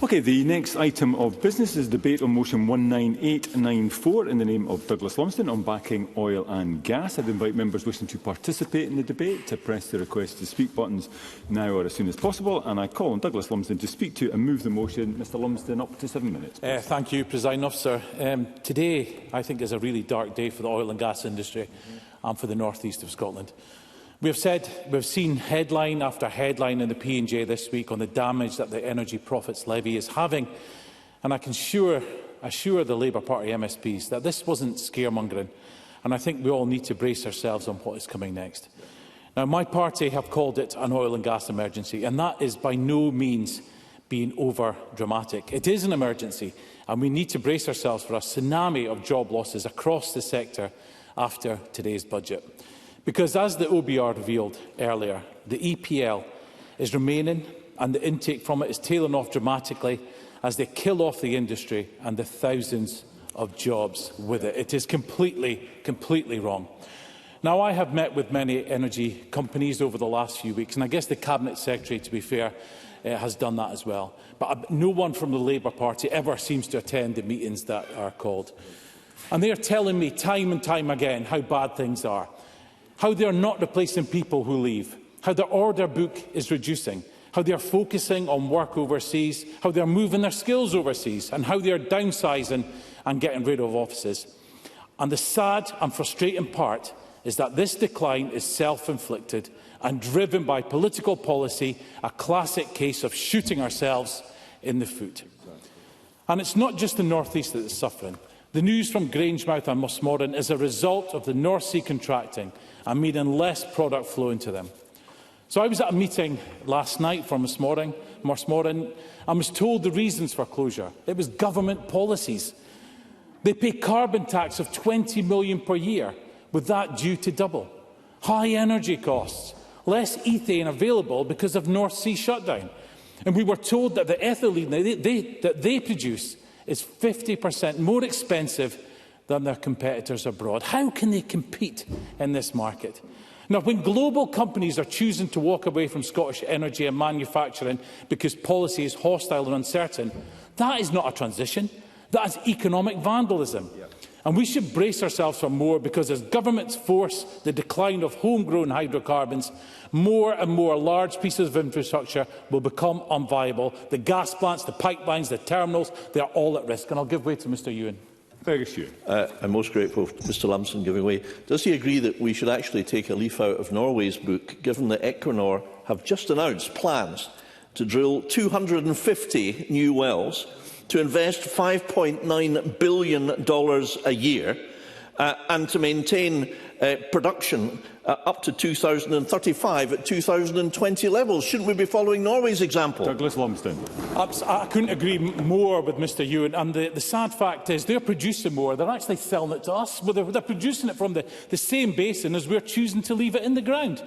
Okay, the next item of business is debate on motion 19894 in the name of Douglas Lumsden on backing oil and gas. I'd invite members wishing to participate in the debate to press the request to speak buttons now or as soon as possible. And I call on Douglas Lumsden to speak to and move the motion. Mr Lumsden, up to 7 minutes. Thank you, Presiding Officer. Today, I think, is a really dark day for the oil and gas industry and for the north east of Scotland. We've seen headline after headline in the P&J this week on the damage that the Energy Profits Levy is having, and I can assure the Labour Party MSPs that this wasn't scaremongering, and I think we all need to brace ourselves on what is coming next. Now, my party have called it an oil and gas emergency, and that is by no means being over-dramatic. It is an emergency, and we need to brace ourselves for a tsunami of job losses across the sector after today's budget. Because, as the OBR revealed earlier, the EPL is remaining and the intake from it is tailing off dramatically as they kill off the industry and the thousands of jobs with it. It is completely wrong. Now, I have met with many energy companies over the last few weeks, and I guess the Cabinet Secretary, to be fair, has done that as well. But no one from the Labour Party ever seems to attend the meetings that are called. And they are telling me time and time again how bad things are, how they are not replacing people who leave, how their order book is reducing, how they are focusing on work overseas, how they are moving their skills overseas, and how they are downsizing and getting rid of offices. And the sad and frustrating part is that this decline is self-inflicted and driven by political policy, a classic case of shooting ourselves in the foot. And it's not just the North East that is suffering. The news from Grangemouth and Mossmorton is a result of the North Sea contracting and meaning less product flow into them. So I was at a meeting last night for Mossmorton and was told the reasons for closure. It was government policies. They pay carbon tax of $20 million per year, with that due to double. High energy costs, less ethane available because of North Sea shutdown. And we were told that the ethylene that they produce is 50% more expensive than their competitors abroad. How can they compete in this market? Now, when global companies are choosing to walk away from Scottish energy and manufacturing because policy is hostile and uncertain, that is not a transition. That is economic vandalism. And we should brace ourselves for more, because as governments force the decline of homegrown hydrocarbons, more and more large pieces of infrastructure will become unviable. The gas plants, the pipelines, the terminals, they are all at risk. And I'll give way to Mr Ewan. I'm most grateful to Mr Lumsden giving way. Does he agree that we should actually take a leaf out of Norway's book, given that Equinor have just announced plans to drill 250 new wells, to invest $5.9 billion a year, and to maintain production up to 2035 at 2020 levels? Shouldn't we be following Norway's example? Douglas Lumsden. I couldn't agree more with Mr Ewan. And the sad fact is they're producing more. They're actually selling it to us. Well, they're producing it from the same basin as we're choosing to leave it in the ground.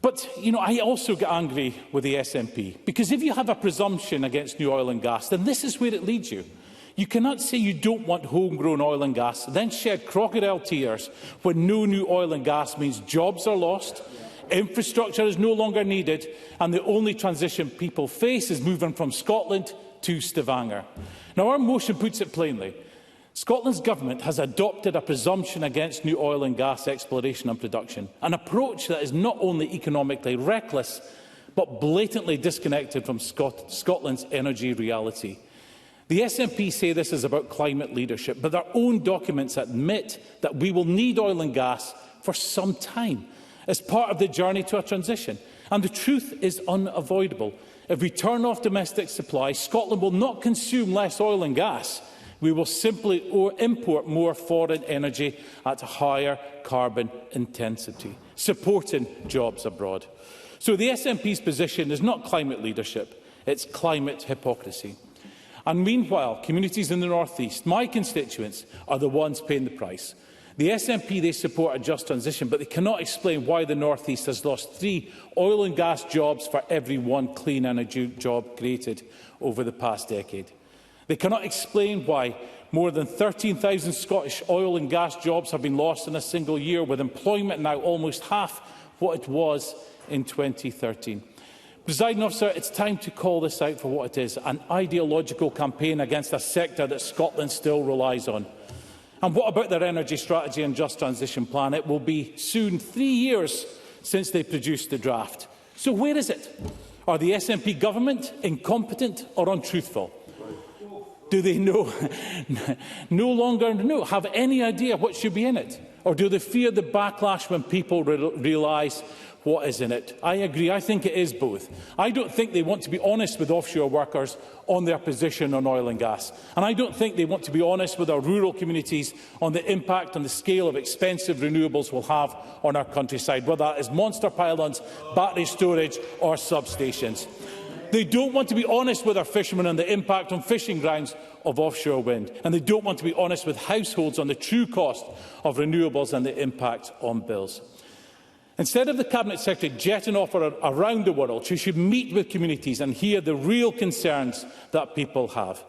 But, I also get angry with the SNP, because if you have a presumption against new oil and gas, then this is where it leads you. You cannot say you don't want homegrown oil and gas, then shed crocodile tears when no new oil and gas means jobs are lost, infrastructure is no longer needed, and the only transition people face is moving from Scotland to Stavanger. Now, our motion puts it plainly. Scotland's government has adopted a presumption against new oil and gas exploration and production, an approach that is not only economically reckless, but blatantly disconnected from Scotland's energy reality. The SNP say this is about climate leadership, but their own documents admit that we will need oil and gas for some time as part of the journey to a transition. And the truth is unavoidable. If we turn off domestic supply, Scotland will not consume less oil and gas. We will simply import more foreign energy at higher carbon intensity, supporting jobs abroad. So the SNP's position is not climate leadership, it's climate hypocrisy. And meanwhile, communities in the North East, my constituents, are the ones paying the price. The SNP, they support a just transition, but they cannot explain why the North East has lost 3 oil and gas jobs for every 1 clean energy job created over the past decade. They cannot explain why more than 13,000 Scottish oil and gas jobs have been lost in a single year, with employment now almost half what it was in 2013. Presiding Officer, it's time to call this out for what it is, an ideological campaign against a sector that Scotland still relies on. And what about their energy strategy and just transition plan? It will be soon 3 years since they produced the draft. So where is it? Are the SNP government incompetent or untruthful? Do they no longer have any idea what should be in it? Or do they fear the backlash when people realise what is in it? I agree. I think it is both. I don't think they want to be honest with offshore workers on their position on oil and gas. And I don't think they want to be honest with our rural communities on the impact and the scale of expensive renewables will have on our countryside, whether that is monster pylons, battery storage or substations. They don't want to be honest with our fishermen on the impact on fishing grounds of offshore wind. And they don't want to be honest with households on the true cost of renewables and the impact on bills. Instead of the Cabinet Secretary jetting off around the world, she should meet with communities and hear the real concerns that people have.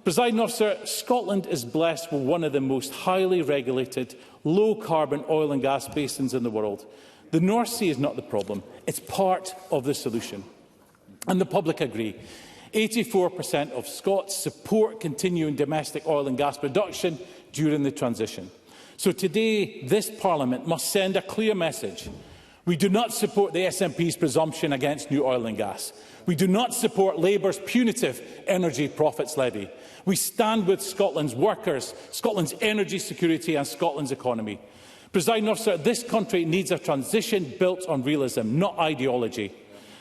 Presiding Officer, Scotland is blessed with one of the most highly regulated, low-carbon oil and gas basins in the world. The North Sea is not the problem. It's part of the solution. And the public agree. 84% of Scots support continuing domestic oil and gas production during the transition. So today, this Parliament must send a clear message. We do not support the SNP's presumption against new oil and gas. We do not support Labour's punitive energy profits levy. We stand with Scotland's workers, Scotland's energy security and Scotland's economy. Presiding Officer, this country needs a transition built on realism, not ideology.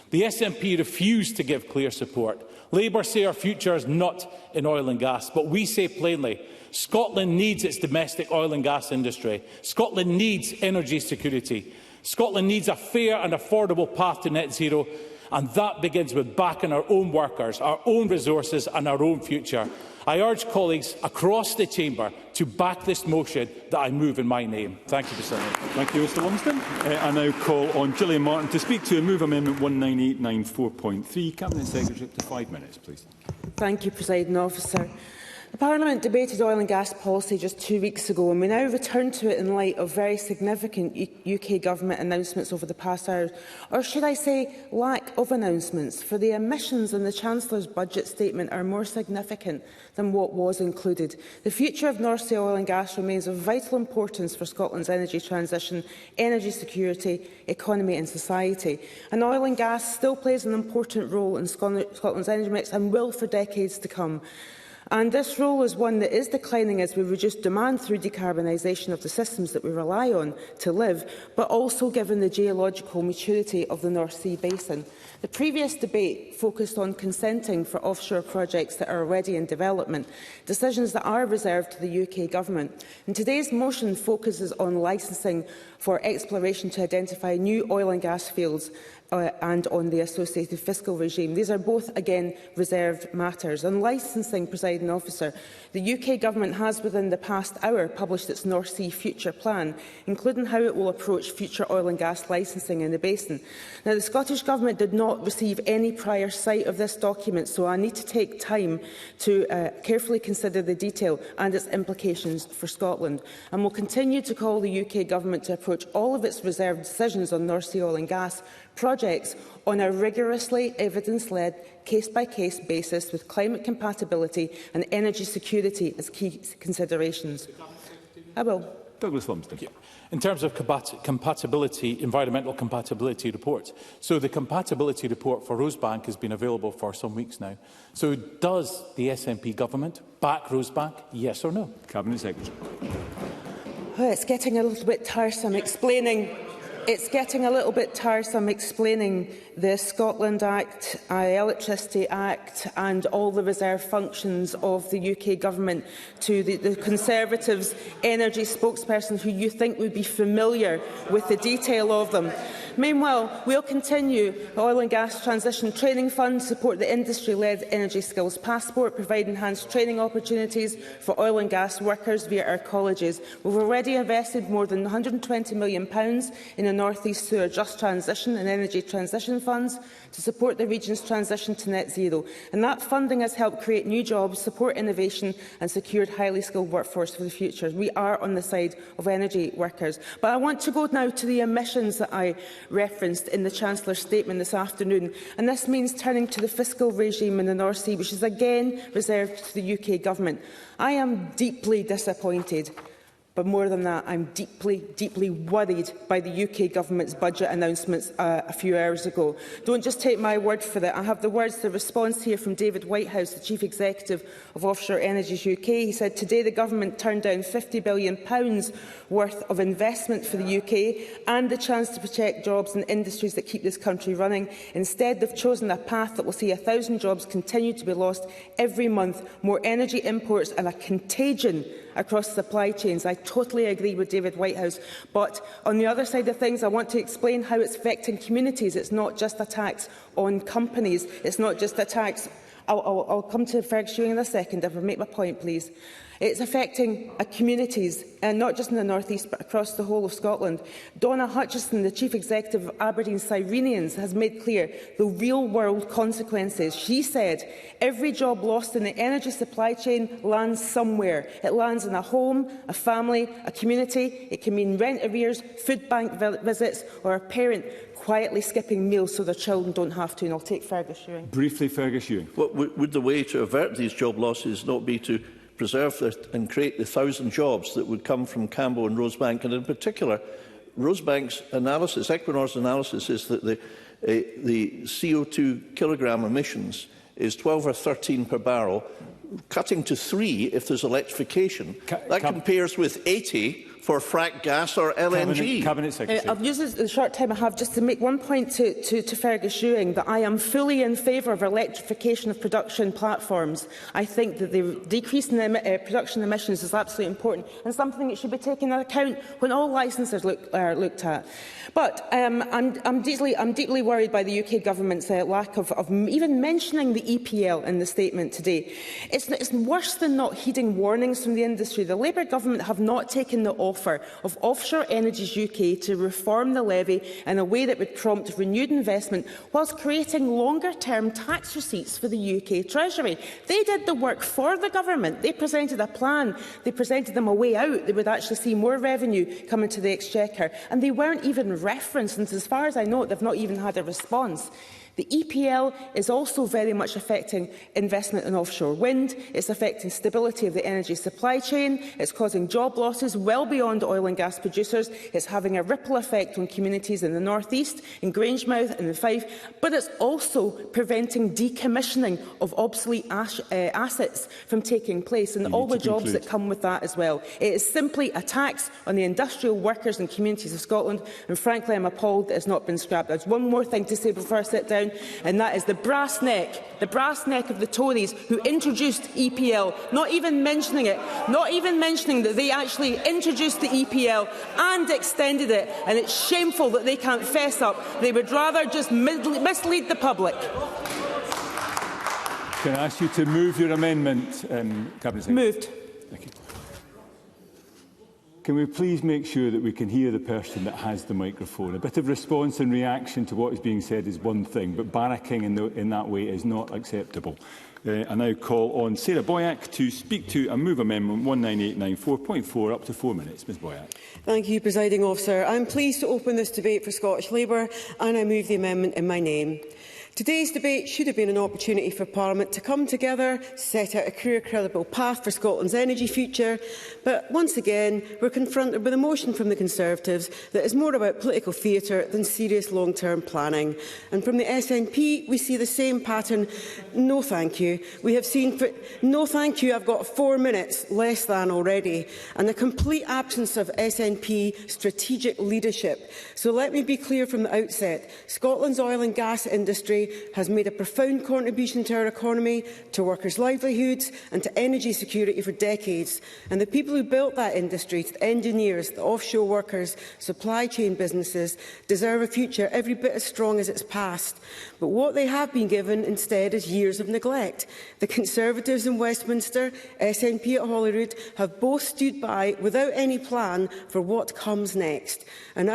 The SNP refuse to give clear support. Labour say our future is not in oil and gas, but we say plainly, Scotland needs its domestic oil and gas industry. Scotland needs energy security. Scotland needs a fair and affordable path to net zero, and that begins with backing our own workers, our own resources and our own future. I urge colleagues across the chamber to back this motion that I move in my name. Thank you, President. Thank you, Mr Lumsden. I now call on Gillian Martin to speak to and move Amendment 19894.3. Cabinet Secretary, up to 5 minutes, please. Thank you, Presiding Officer. The Parliament debated oil and gas policy just 2 weeks ago, and we now return to it in light of very significant UK Government announcements over the past hours, or should I say lack of announcements, for the omissions in the Chancellor's budget statement are more significant than what was included. The future of North Sea oil and gas remains of vital importance for Scotland's energy transition, energy security, economy and society. And oil and gas still plays an important role in Scotland's energy mix and will for decades to come. And this role is one that is declining as we reduce demand through decarbonisation of the systems that we rely on to live, but also given the geological maturity of the North Sea basin. The previous debate focused on consenting for offshore projects that are already in development, decisions that are reserved to the UK Government. And today's motion focuses on licensing for exploration to identify new oil and gas fields and on the associated fiscal regime. These are both, again, reserved matters. On licensing, Presiding Officer, the UK Government has within the past hour published its North Sea Future Plan, including how it will approach future oil and gas licensing in the basin. Now, the Scottish Government did not receive any prior sight of this document, so I need to take time to carefully consider the detail and its implications for Scotland. And will continue to call the UK Government to approach all of its reserved decisions on North Sea oil and gas projects on a rigorously evidence-led, case-by-case basis with climate compatibility and energy security as key considerations. I will. Douglas Lumsden. In terms of compatibility, environmental compatibility reports, so the compatibility report for Rosebank has been available for some weeks now. So does the SNP government back Rosebank, yes or no? Cabinet Secretary. Well, it's getting a little bit tiresome explaining the Scotland Act, Electricity Act and all the reserve functions of the UK Government to the Conservatives' energy spokesperson, who you think would be familiar with the detail of them. Meanwhile, we'll continue the Oil and Gas Transition Training Fund to support the industry-led Energy Skills Passport, provide enhanced training opportunities for oil and gas workers via our colleges. We've already invested more than £120 million in the North East through a Just Transition and Energy Transition funds to support the region's transition to net zero. And that funding has helped create new jobs, support innovation and secured highly skilled workforce for the future. We are on the side of energy workers. But I want to go now to the emissions that I referenced in the Chancellor's statement this afternoon. And this means turning to the fiscal regime in the North Sea, which is again reserved to the UK Government. I am deeply disappointed. But more than that, I'm deeply worried by the UK Government's budget announcements a few hours ago. Don't just take my word for that. I have the words, the response here from David Whitehouse, the Chief Executive of Offshore Energies UK. He said, "Today the Government turned down £50 billion worth of investment for the UK and the chance to protect jobs in industries that keep this country running. Instead, they've chosen a path that will see 1,000 jobs continue to be lost every month, more energy imports and a contagion across supply chains." I totally agree with David Whitehouse. But on the other side of things, I want to explain how it's affecting communities. It's not just a tax on companies. It's not just a tax. I'll come to Fergus Ewing in a second, if I make my point, please. It's affecting communities, and not just in the North East, but across the whole of Scotland. Donna Hutchison, the Chief Executive of Aberdeen Cyrenians, has made clear the real-world consequences. She said, "Every job lost in the energy supply chain lands somewhere. It lands in a home, a family, a community. It can mean rent arrears, food bank visits, or a parent quietly skipping meals so their children don't have to." And I'll take Fergus Ewing. Briefly, Fergus Ewing. Well, would the way to avert these job losses not be to preserve and create the 1,000 jobs that would come from Cambo and Rosebank? And in particular, Rosebank's analysis, Equinor's analysis, is that the CO2 kilogram emissions is 12 or 13 per barrel, cutting to 3 if there's electrification. That compares with 80 for frack gas or LNG. Cabinet Secretary. I've used the short time I have just to make one point to Fergus Ewing, that I am fully in favour of electrification of production platforms. I think that the decrease in production emissions is absolutely important and something that should be taken into account when all licences are looked at. But I'm deeply worried by the UK Government's lack of even mentioning the EPL in the statement today. It's worse than not heeding warnings from the industry. The Labour Government have not taken the offer of Offshore Energies UK to reform the levy in a way that would prompt renewed investment whilst creating longer-term tax receipts for the UK Treasury. They did the work for the Government. They presented a plan. They presented them a way out. They would actually see more revenue coming to the Exchequer. And they weren't even referenced. And as far as I know, they've not even had a response. The EPL is also very much affecting investment in offshore wind. It's affecting stability of the energy supply chain. It's causing job losses well beyond oil and gas producers. It's having a ripple effect on communities in the North East, in Grangemouth and in Fife. But it's also preventing decommissioning of obsolete assets from taking place and all the jobs that come with that as well. It is simply a tax on the industrial workers and communities of Scotland. And frankly, I'm appalled that it's not been scrapped. There's one more thing to say before I sit down. And that is the brass neck of the Tories who introduced EPL, not even mentioning that they actually introduced the EPL and extended it, and it's shameful that they can't fess up. They would rather just mislead the public. Can I ask you to move your amendment, Cabinet Secretary? Moved. Thank you. Can we please make sure that we can hear the person that has the microphone? A bit of response and reaction to what is being said is one thing, but barracking in that way is not acceptable. I now call on Sarah Boyack to speak to and move Amendment 19894.4 up to 4 minutes. Ms Boyack. Thank you, Presiding Officer. I am pleased to open this debate for Scottish Labour and I move the amendment in my name. Today's debate should have been an opportunity for Parliament to come together, set out a clear, credible path for Scotland's energy future, but once again we're confronted with a motion from the Conservatives that is more about political theatre than serious long-term planning. And from the SNP we see the same pattern. No thank you. We have seen no thank you, I've got 4 minutes, less than already, and the complete absence of SNP strategic leadership. So let me be clear from the outset, Scotland's oil and gas industry has made a profound contribution to our economy, to workers' livelihoods and to energy security for decades. And the people who built that industry, the engineers, the offshore workers, supply chain businesses, deserve a future every bit as strong as its past. But what they have been given instead is years of neglect. The Conservatives in Westminster, SNP at Holyrood, have both stood by without any plan for what comes next. And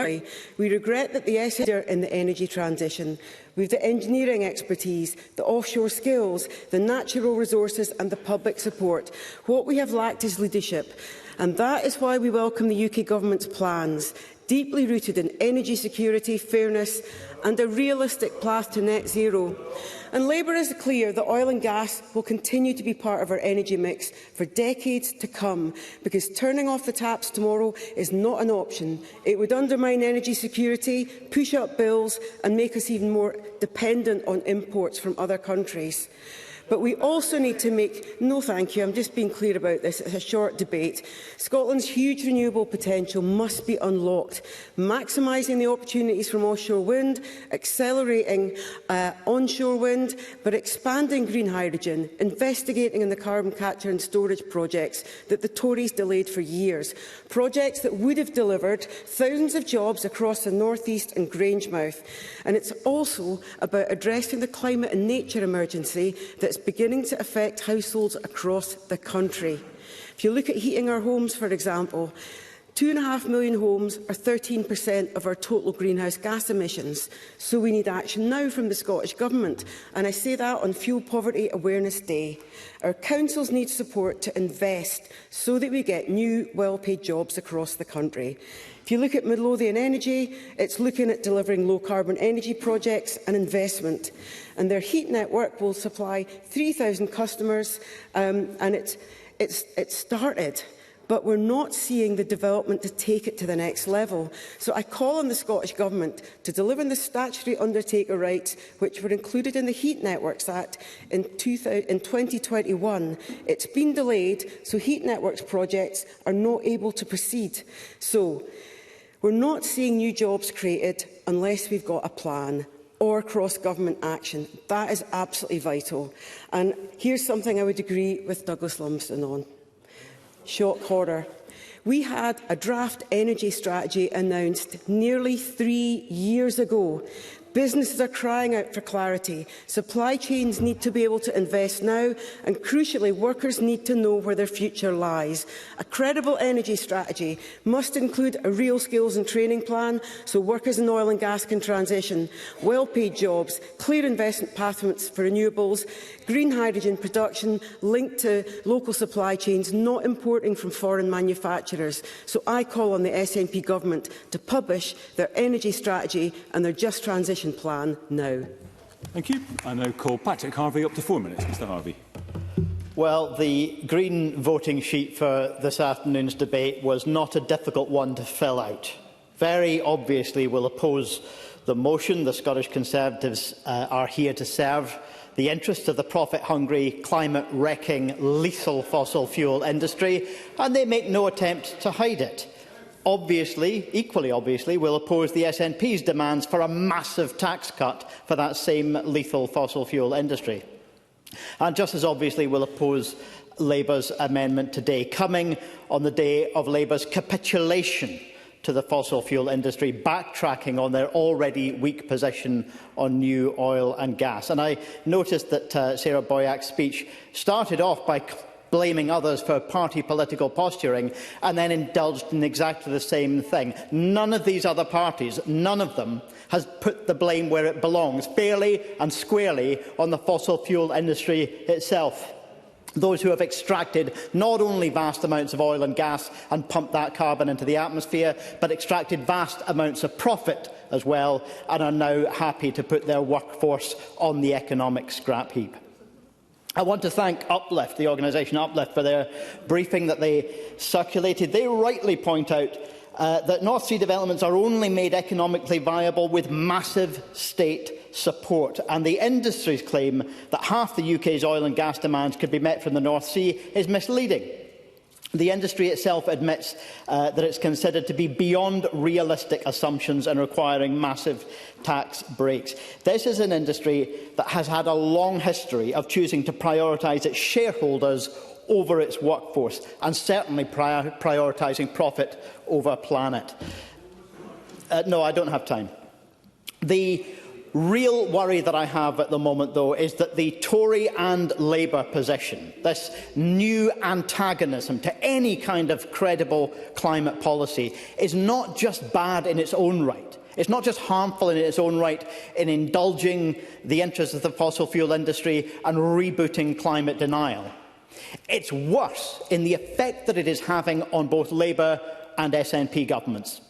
we regret that the SNP in the energy transition. We have the engineering expertise, the offshore skills, the natural resources and the public support. What we have lacked is leadership, and that is why we welcome the UK Government's plans, deeply rooted in energy security, fairness and a realistic path to net zero. And Labour is clear that oil and gas will continue to be part of our energy mix for decades to come, because turning off the taps tomorrow is not an option. It would undermine energy security, push up bills and make us even more dependent on imports from other countries. But we also need to make... No, thank you. I'm just being clear about this. It's a short debate. Scotland's huge renewable potential must be unlocked, maximising the opportunities from offshore wind, accelerating onshore wind, but expanding green hydrogen, investigating in the carbon capture and storage projects that the Tories delayed for years, projects that would have delivered thousands of jobs across the North East and Grangemouth. And it's also about addressing the climate and nature emergency that's beginning to affect households across the country. If you look at heating our homes, for example, 2.5 million homes are 13% of our total greenhouse gas emissions. So we need action now from the Scottish Government. And I say that on Fuel Poverty Awareness Day. Our councils need support to invest so that we get new, well-paid jobs across the country. If you look at Midlothian Energy, it's looking at delivering low-carbon energy projects and investment. And their heat network will supply 3,000 customers, and it's started. But we're not seeing the development to take it to the next level. So I call on the Scottish Government to deliver the statutory undertaker rights which were included in the Heat Networks Act in 2021. It's been delayed, so Heat Networks projects are not able to proceed. So we're not seeing new jobs created unless we've got a plan or cross-government action. That is absolutely vital. And here's something I would agree with Douglas Lumsden on. Shock horror. We had a draft energy strategy announced nearly 3 years ago. Businesses are crying out for clarity. Supply chains need to be able to invest now, and crucially, workers need to know where their future lies. A credible energy strategy must include a real skills and training plan so workers in oil and gas can transition, well-paid jobs, clear investment pathways for renewables, green hydrogen production linked to local supply chains, not importing from foreign manufacturers. So I call on the SNP government to publish their energy strategy and their just transition plan now. Thank you. I now call Patrick Harvey up to 4 minutes. Mr Harvey. Well, the Green voting sheet for this afternoon's debate was not a difficult one to fill out. Very obviously will oppose the motion. The Scottish Conservatives are here to serve the interests of the profit-hungry, climate-wrecking, lethal fossil fuel industry, and they make no attempt to hide it. Obviously, equally obviously, will oppose the SNP's demands for a massive tax cut for that same lethal fossil fuel industry. And just as obviously will oppose Labour's amendment today, coming on the day of Labour's capitulation to the fossil fuel industry, backtracking on their already weak position on new oil and gas. And I noticed that Sarah Boyack's speech started off by blaming others for party political posturing, and then indulged in exactly the same thing. None of these other parties, none of them, has put the blame where it belongs, fairly and squarely on the fossil fuel industry itself. Those who have extracted not only vast amounts of oil and gas and pumped that carbon into the atmosphere, but extracted vast amounts of profit as well, and are now happy to put their workforce on the economic scrap heap. I want to thank Uplift, the organisation Uplift, for their briefing that they circulated. They rightly point out that North Sea developments are only made economically viable with massive state support, and the industry's claim that half the UK's oil and gas demands could be met from the North Sea is misleading. The industry itself admits that it's considered to be beyond realistic assumptions and requiring massive tax breaks. This is an industry that has had a long history of choosing to prioritise its shareholders over its workforce, and certainly prioritising profit over planet. No, I don't have time. The real worry that I have at the moment, though, is that the Tory and Labour position, this new antagonism to any kind of credible climate policy, is not just bad in its own right. It's not just harmful in its own right in indulging the interests of the fossil fuel industry and rebooting climate denial. It's worse in the effect that it is having on both Labour and SNP governments,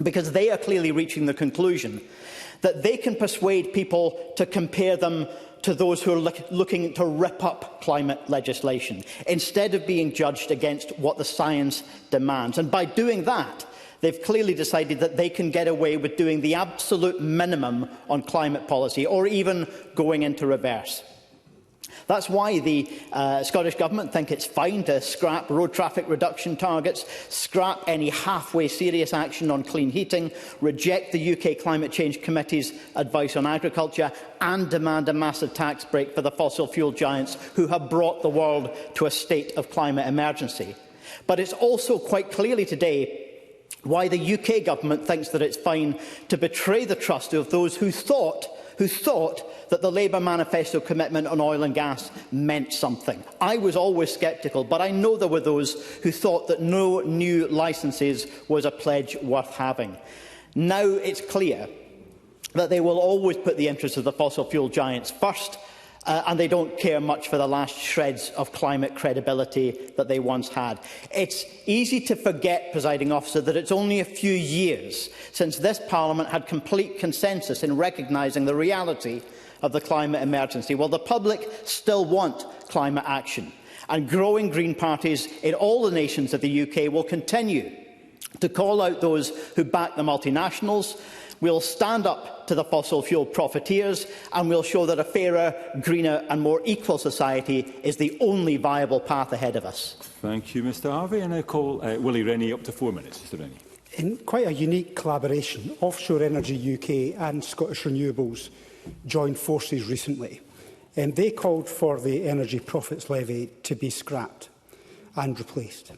because they are clearly reaching the conclusion that they can persuade people to compare them to those who are looking to rip up climate legislation, instead of being judged against what the science demands. And by doing that, they've clearly decided that they can get away with doing the absolute minimum on climate policy, or even going into reverse. That's why the Scottish Government think it's fine to scrap road traffic reduction targets, scrap any halfway serious action on clean heating, reject the UK Climate Change Committee's advice on agriculture, and demand a massive tax break for the fossil fuel giants who have brought the world to a state of climate emergency. But it's also quite clearly today why the UK Government thinks that it's fine to betray the trust of those who thought that the Labour manifesto commitment on oil and gas meant something. I was always sceptical, but I know there were those who thought that no new licences was a pledge worth having. Now it's clear that they will always put the interests of the fossil fuel giants first, and they don't care much for the last shreds of climate credibility that they once had. It's easy to forget, Presiding Officer, that it's only a few years since this Parliament had complete consensus in recognising the reality of the climate emergency. Well, the public still want climate action, and growing Green parties in all the nations of the UK will continue to call out those who back the multinationals. We'll stand up to the fossil fuel profiteers, and we'll show that a fairer, greener and more equal society is the only viable path ahead of us. Thank you, Mr Harvey. And I call Willie Rennie up to 4 minutes. Mr Rennie. In quite a unique collaboration, Offshore Energy UK and Scottish Renewables joined forces recently. They called for the Energy Profits Levy to be scrapped and replaced.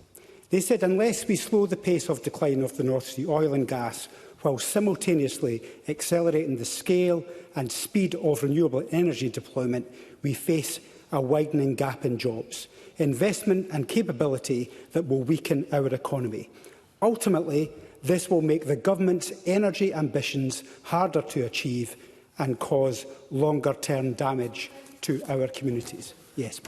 They said unless we slow the pace of decline of the North Sea oil and gas, while simultaneously accelerating the scale and speed of renewable energy deployment, we face a widening gap in jobs, investment and capability that will weaken our economy. Ultimately, this will make the government's energy ambitions harder to achieve and cause longer-term damage to our communities. Yes.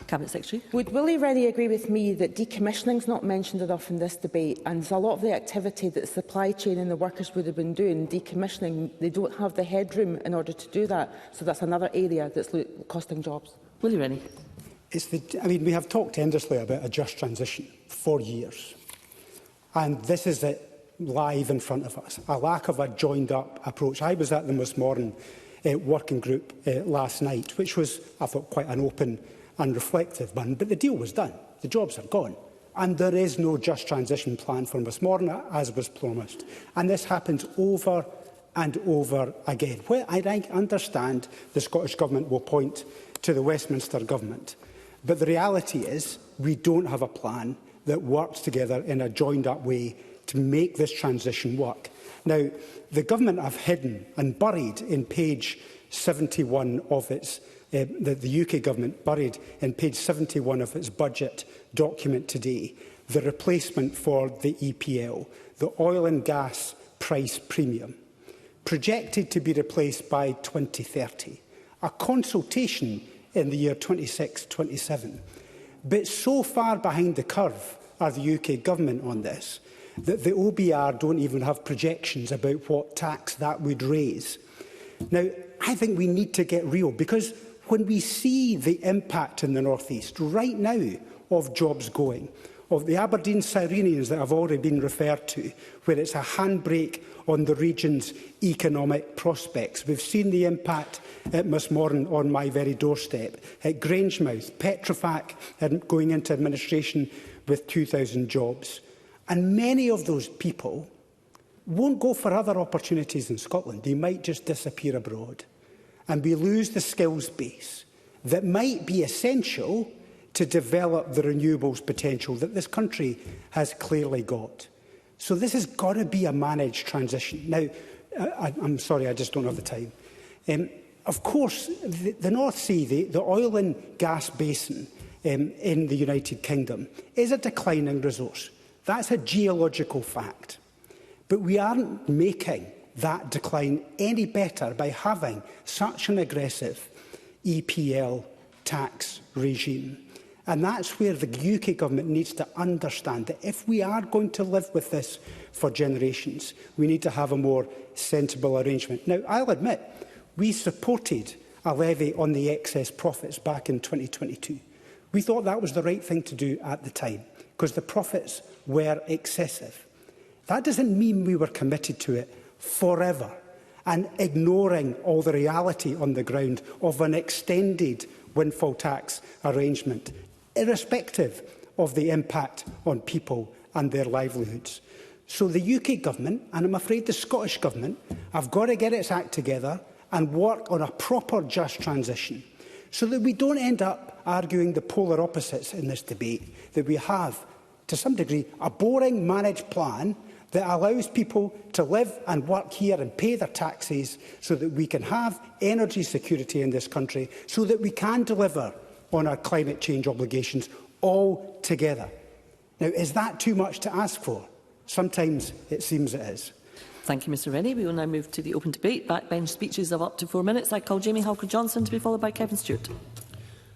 Cabinet Secretary. Would Willie Rennie agree with me that decommissioning is not mentioned enough in this debate, and a lot of the activity that the supply chain and the workers would have been doing, decommissioning, they don't have the headroom in order to do that, so that's another area that's costing jobs? Willie Rennie. We have talked endlessly about a just transition for years, and this is it live in front of us, a lack of a joined-up approach. I was at the Mossmorton working group last night, which was, I thought, quite an open and reflective one, but the deal was done. The jobs are gone. And there is no just transition plan for Mossmorton, as was promised. And this happens over and over again. Well, I understand the Scottish Government will point to the Westminster Government, but the reality is we don't have a plan that works together in a joined-up way to make this transition work. Now, the Government have hidden and buried in page 71 of its the UK Government buried in page 71 of its budget document today the replacement for the EPL, the oil and gas price premium, projected to be replaced by 2030, a consultation in the year 26-27. But so far behind the curve are the UK Government on this that the OBR don't even have projections about what tax that would raise. Now, I think we need to get real, because when we see the impact in the North East right now of jobs going, of the Aberdeen Sirenians that have already been referred to, where it's a handbrake on the region's economic prospects. We've seen the impact at Mossmorton on my very doorstep, at Grangemouth, Petrofac going into administration with 2,000 jobs. And many of those people won't go for other opportunities in Scotland. They might just disappear abroad. And we lose the skills base that might be essential to develop the renewables potential that this country has clearly got. So this has got to be a managed transition. Now, I'm sorry, I just don't have the time. Of course, the North Sea, the oil and gas basin in the United Kingdom, is a declining resource. That's a geological fact. But we aren't making that decline any better by having such an aggressive EPL tax regime. And that's where the UK government needs to understand that if we are going to live with this for generations, we need to have a more sensible arrangement. Now, I'll admit, we supported a levy on the excess profits back in 2022. We thought that was the right thing to do at the time, because the profits were excessive. That doesn't mean we were committed to it forever and ignoring all the reality on the ground of an extended windfall tax arrangement, irrespective of the impact on people and their livelihoods. So the UK government, and I'm afraid the Scottish government, have got to get its act together and work on a proper just transition, so that we don't end up arguing the polar opposites in this debate, that we have, to some degree, a boring managed plan that allows people to live and work here and pay their taxes so that we can have energy security in this country, so that we can deliver on our climate change obligations all together. Now, is that too much to ask for? Sometimes it seems it is. Thank you, Mr Rennie. We will now move to the open debate. Backbench speeches of up to 4 minutes. I call Jamie Halker-Johnson to be followed by Kevin Stewart.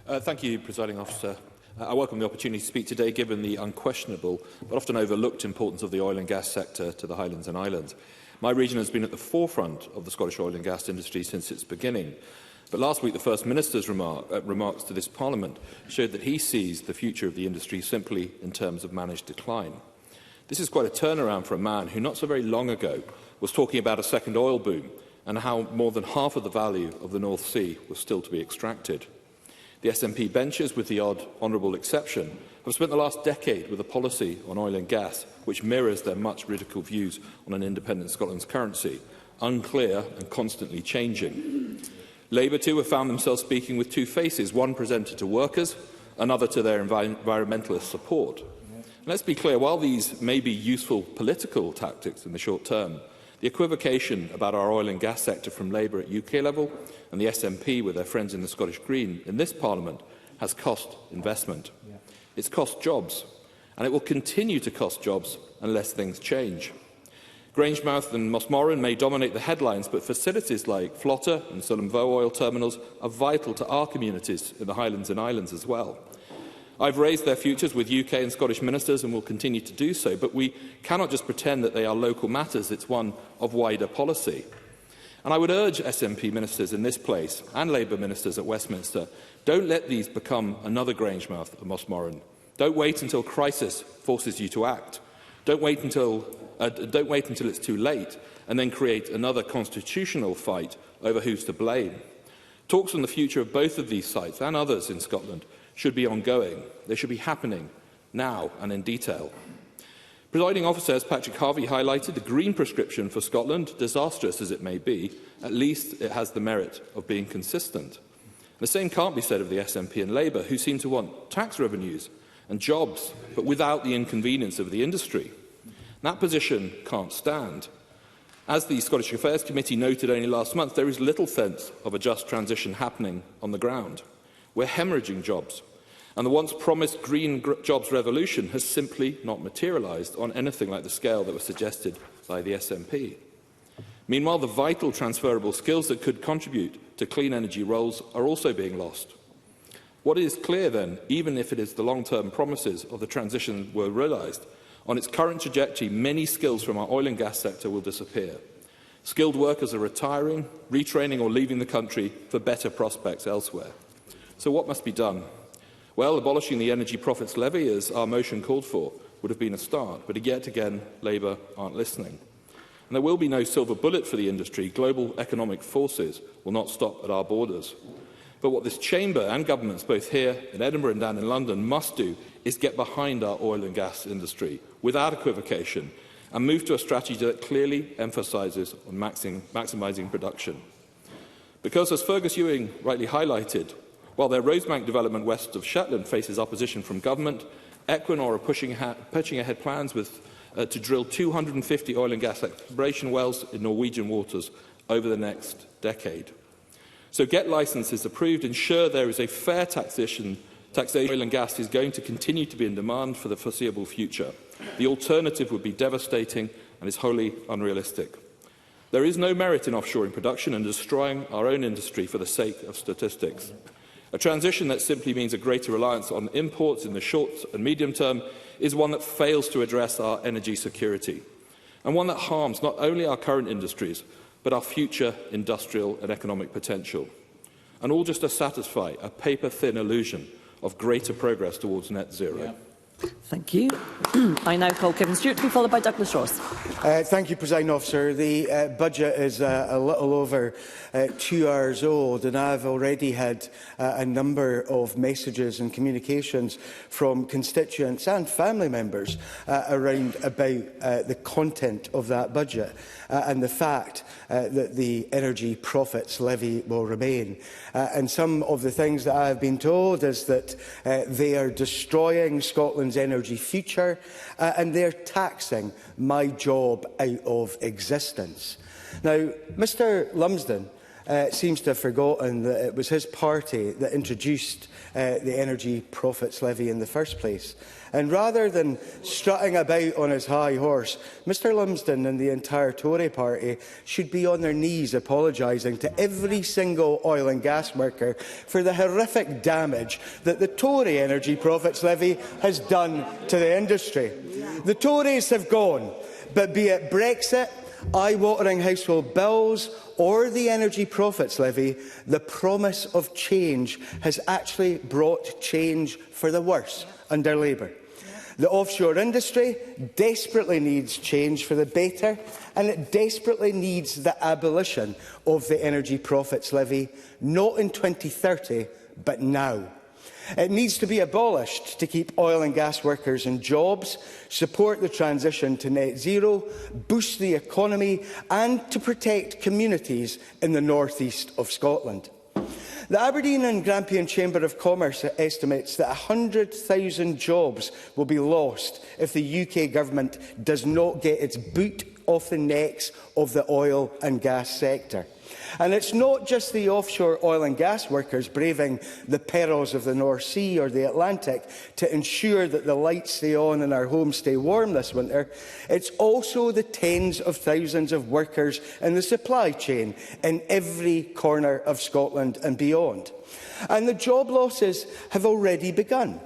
Thank you, Presiding Officer. I welcome the opportunity to speak today, given the unquestionable but often overlooked importance of the oil and gas sector to the Highlands and Islands. My region has been at the forefront of the Scottish oil and gas industry since its beginning. But last week, the First Minister's remarks to this Parliament showed that he sees the future of the industry simply in terms of managed decline. This is quite a turnaround for a man who, not so very long ago, was talking about a second oil boom and how more than half of the value of the North Sea was still to be extracted. The SNP benches, with the odd honourable exception, have spent the last decade with a policy on oil and gas which mirrors their much ridiculed views on an independent Scotland's currency, unclear and constantly changing. Labour, too, have found themselves speaking with two faces, one presented to workers, another to their environmentalist support. And let's be clear, while these may be useful political tactics in the short term, the equivocation about our oil and gas sector from Labour at UK level and the SNP with their friends in the Scottish Green in this Parliament has cost investment. It's cost jobs, and it will continue to cost jobs unless things change. Grangemouth and Mossmoran may dominate the headlines, but facilities like Flotter and Sullom Voe oil terminals are vital to our communities in the Highlands and Islands as well. I've raised their futures with UK and Scottish ministers and will continue to do so, but we cannot just pretend that they are local matters. It's one of wider policy. And I would urge SNP ministers in this place and Labour ministers at Westminster, don't let these become another Grangemouth or Mossmoran. Don't wait until crisis forces you to act. Don't wait until it's too late and then create another constitutional fight over who's to blame. Talks on the future of both of these sites and others in Scotland should be ongoing. They should be happening now and in detail. Presiding Officer, as Patrick Harvey highlighted, the green prescription for Scotland, disastrous as it may be, at least it has the merit of being consistent. The same can't be said of the SNP and Labour, who seem to want tax revenues and jobs, but without the inconvenience of the industry. That position can't stand. As the Scottish Affairs Committee noted only last month, there is little sense of a just transition happening on the ground. We're hemorrhaging jobs, and the once-promised green jobs revolution has simply not materialised on anything like the scale that was suggested by the SNP. Meanwhile, the vital transferable skills that could contribute to clean energy roles are also being lost. What is clear, then, even if it is the long-term promises of the transition were realised, on its current trajectory, many skills from our oil and gas sector will disappear. Skilled workers are retiring, retraining or leaving the country for better prospects elsewhere. So what must be done? Well, abolishing the energy profits levy, as our motion called for, would have been a start, but yet again, Labour aren't listening. And there will be no silver bullet for the industry. Global economic forces will not stop at our borders. But what this chamber and governments, both here in Edinburgh and down in London, must do is get behind our oil and gas industry without equivocation and move to a strategy that clearly emphasises on maximising production. Because, as Fergus Ewing rightly highlighted, while their Rosebank development west of Shetland faces opposition from government, Equinor are pushing ahead plans to drill 250 oil and gas exploration wells in Norwegian waters over the next decade. So get licences approved, ensure there is a fair taxation. Oil and gas is going to continue to be in demand for the foreseeable future. The alternative would be devastating and is wholly unrealistic. There is no merit in offshoring production and destroying our own industry for the sake of statistics. A transition that simply means a greater reliance on imports in the short and medium term is one that fails to address our energy security, and one that harms not only our current industries, but our future industrial and economic potential, and all just to satisfy a paper-thin illusion of greater progress towards net zero. Yeah. Thank you. I now call Kevin Stewart to be followed by Douglas Ross. Thank you, Presiding Officer. The budget is a little over 2 hours old, and I've already had a number of messages and communications from constituents and family members around about the content of that budget and the fact that the energy profits levy will remain. And some of the things that I have been told is that they are destroying Scotland's energy future and they're taxing my job out of existence. Now, Mr Lumsden seems to have forgotten that it was his party that introduced the energy profits levy in the first place. And rather than strutting about on his high horse, Mr Lumsden and the entire Tory party should be on their knees apologising to every single oil and gas worker for the horrific damage that the Tory energy profits levy has done to the industry. The Tories have gone, but be it Brexit, eye-watering household bills or the energy profits levy, the promise of change has actually brought change for the worse under Labour. The offshore industry desperately needs change for the better, and it desperately needs the abolition of the energy profits levy, not in 2030, but now. It needs to be abolished to keep oil and gas workers in jobs, support the transition to net zero, boost the economy and to protect communities in the north east of Scotland. The Aberdeen and Grampian Chamber of Commerce estimates that 100,000 jobs will be lost if the UK government does not get its boot off the necks of the oil and gas sector. And it's not just the offshore oil and gas workers braving the perils of the North Sea or the Atlantic to ensure that the lights stay on and our homes stay warm this winter. It's also the tens of thousands of workers in the supply chain in every corner of Scotland and beyond. And the job losses have already begun.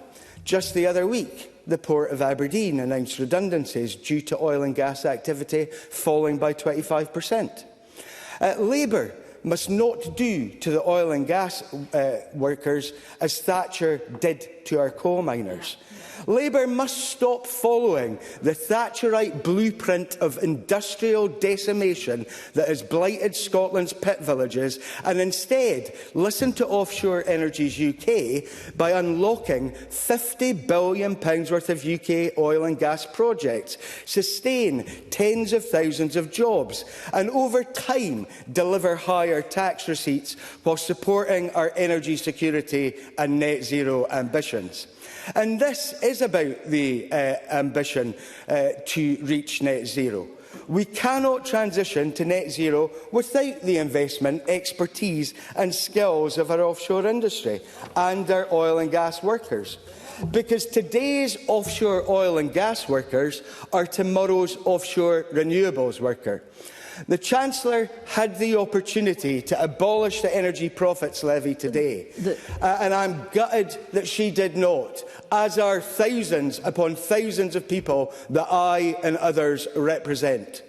Just the other week, the Port of Aberdeen announced redundancies due to oil and gas activity falling by 25%. Labour must not do to the oil and gas workers as Thatcher did to our coal miners. Labour must stop following the Thatcherite blueprint of industrial decimation that has blighted Scotland's pit villages and instead listen to Offshore Energies UK by unlocking £50 billion worth of UK oil and gas projects, sustain tens of thousands of jobs and over time deliver higher tax receipts while supporting our energy security and net zero ambitions. And this is about the ambition to reach net zero. We cannot transition to net zero without the investment, expertise and skills of our offshore industry and our oil and gas workers. Because today's offshore oil and gas workers are tomorrow's offshore renewables worker. The Chancellor had the opportunity to abolish the energy profits levy today, and I'm gutted that she did not, as are thousands upon thousands of people that I and others represent.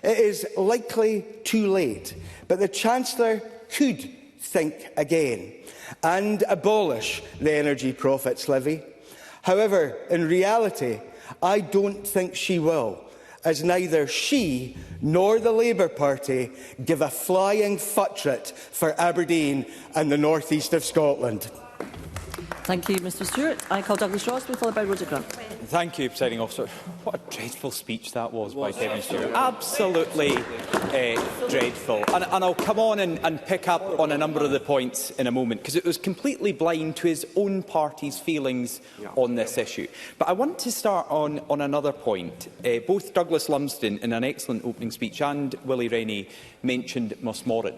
It is likely too late, but the Chancellor could think again and abolish the energy profits levy. However, in reality, I don't think she will, as neither she nor the Labour Party give a flying futret for Aberdeen and the north east of Scotland. Thank you, Mr Stewart. I call Douglas Ross, followed by Rhoda Grant. Thank you, Presiding Officer. What a dreadful speech that was by Kevin Stewart. Absolutely dreadful. And I'll come on and pick up on a number of the points in a moment, because it was completely blind to his own party's feelings on this issue. But I want to start on another point. Both Douglas Lumsden, in an excellent opening speech, and Willie Rennie mentioned Mossmoran.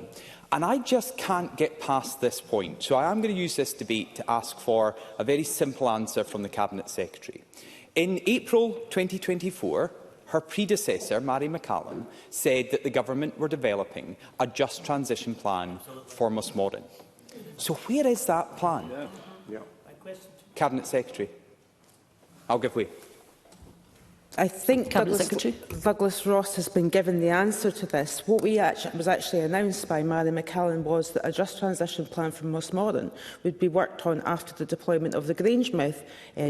And I just can't get past this point. So I am going to use this debate to ask for a very simple answer from the Cabinet Secretary. In April 2024, her predecessor, Mary McCallum, said that the government were developing a just transition plan for Mossmorton. So where is that plan? Cabinet Secretary. I'll give way. I think Douglas Ross has been given the answer to this. What was actually announced by Mary McCallum was that a just transition plan for Mossmorton would be worked on after the deployment of the Grangemouth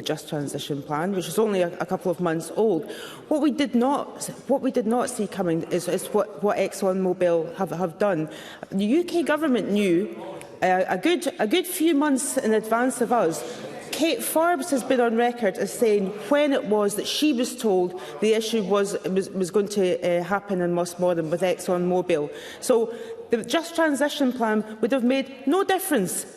just transition plan, which is only a couple of months old. What we did not see coming is what ExxonMobil have done. The UK government knew a good few months in advance of us. Kate Forbes has been on record as saying when it was that she was told the issue was going to happen in Mossmorton with ExxonMobil. So the Just Transition Plan would have made no difference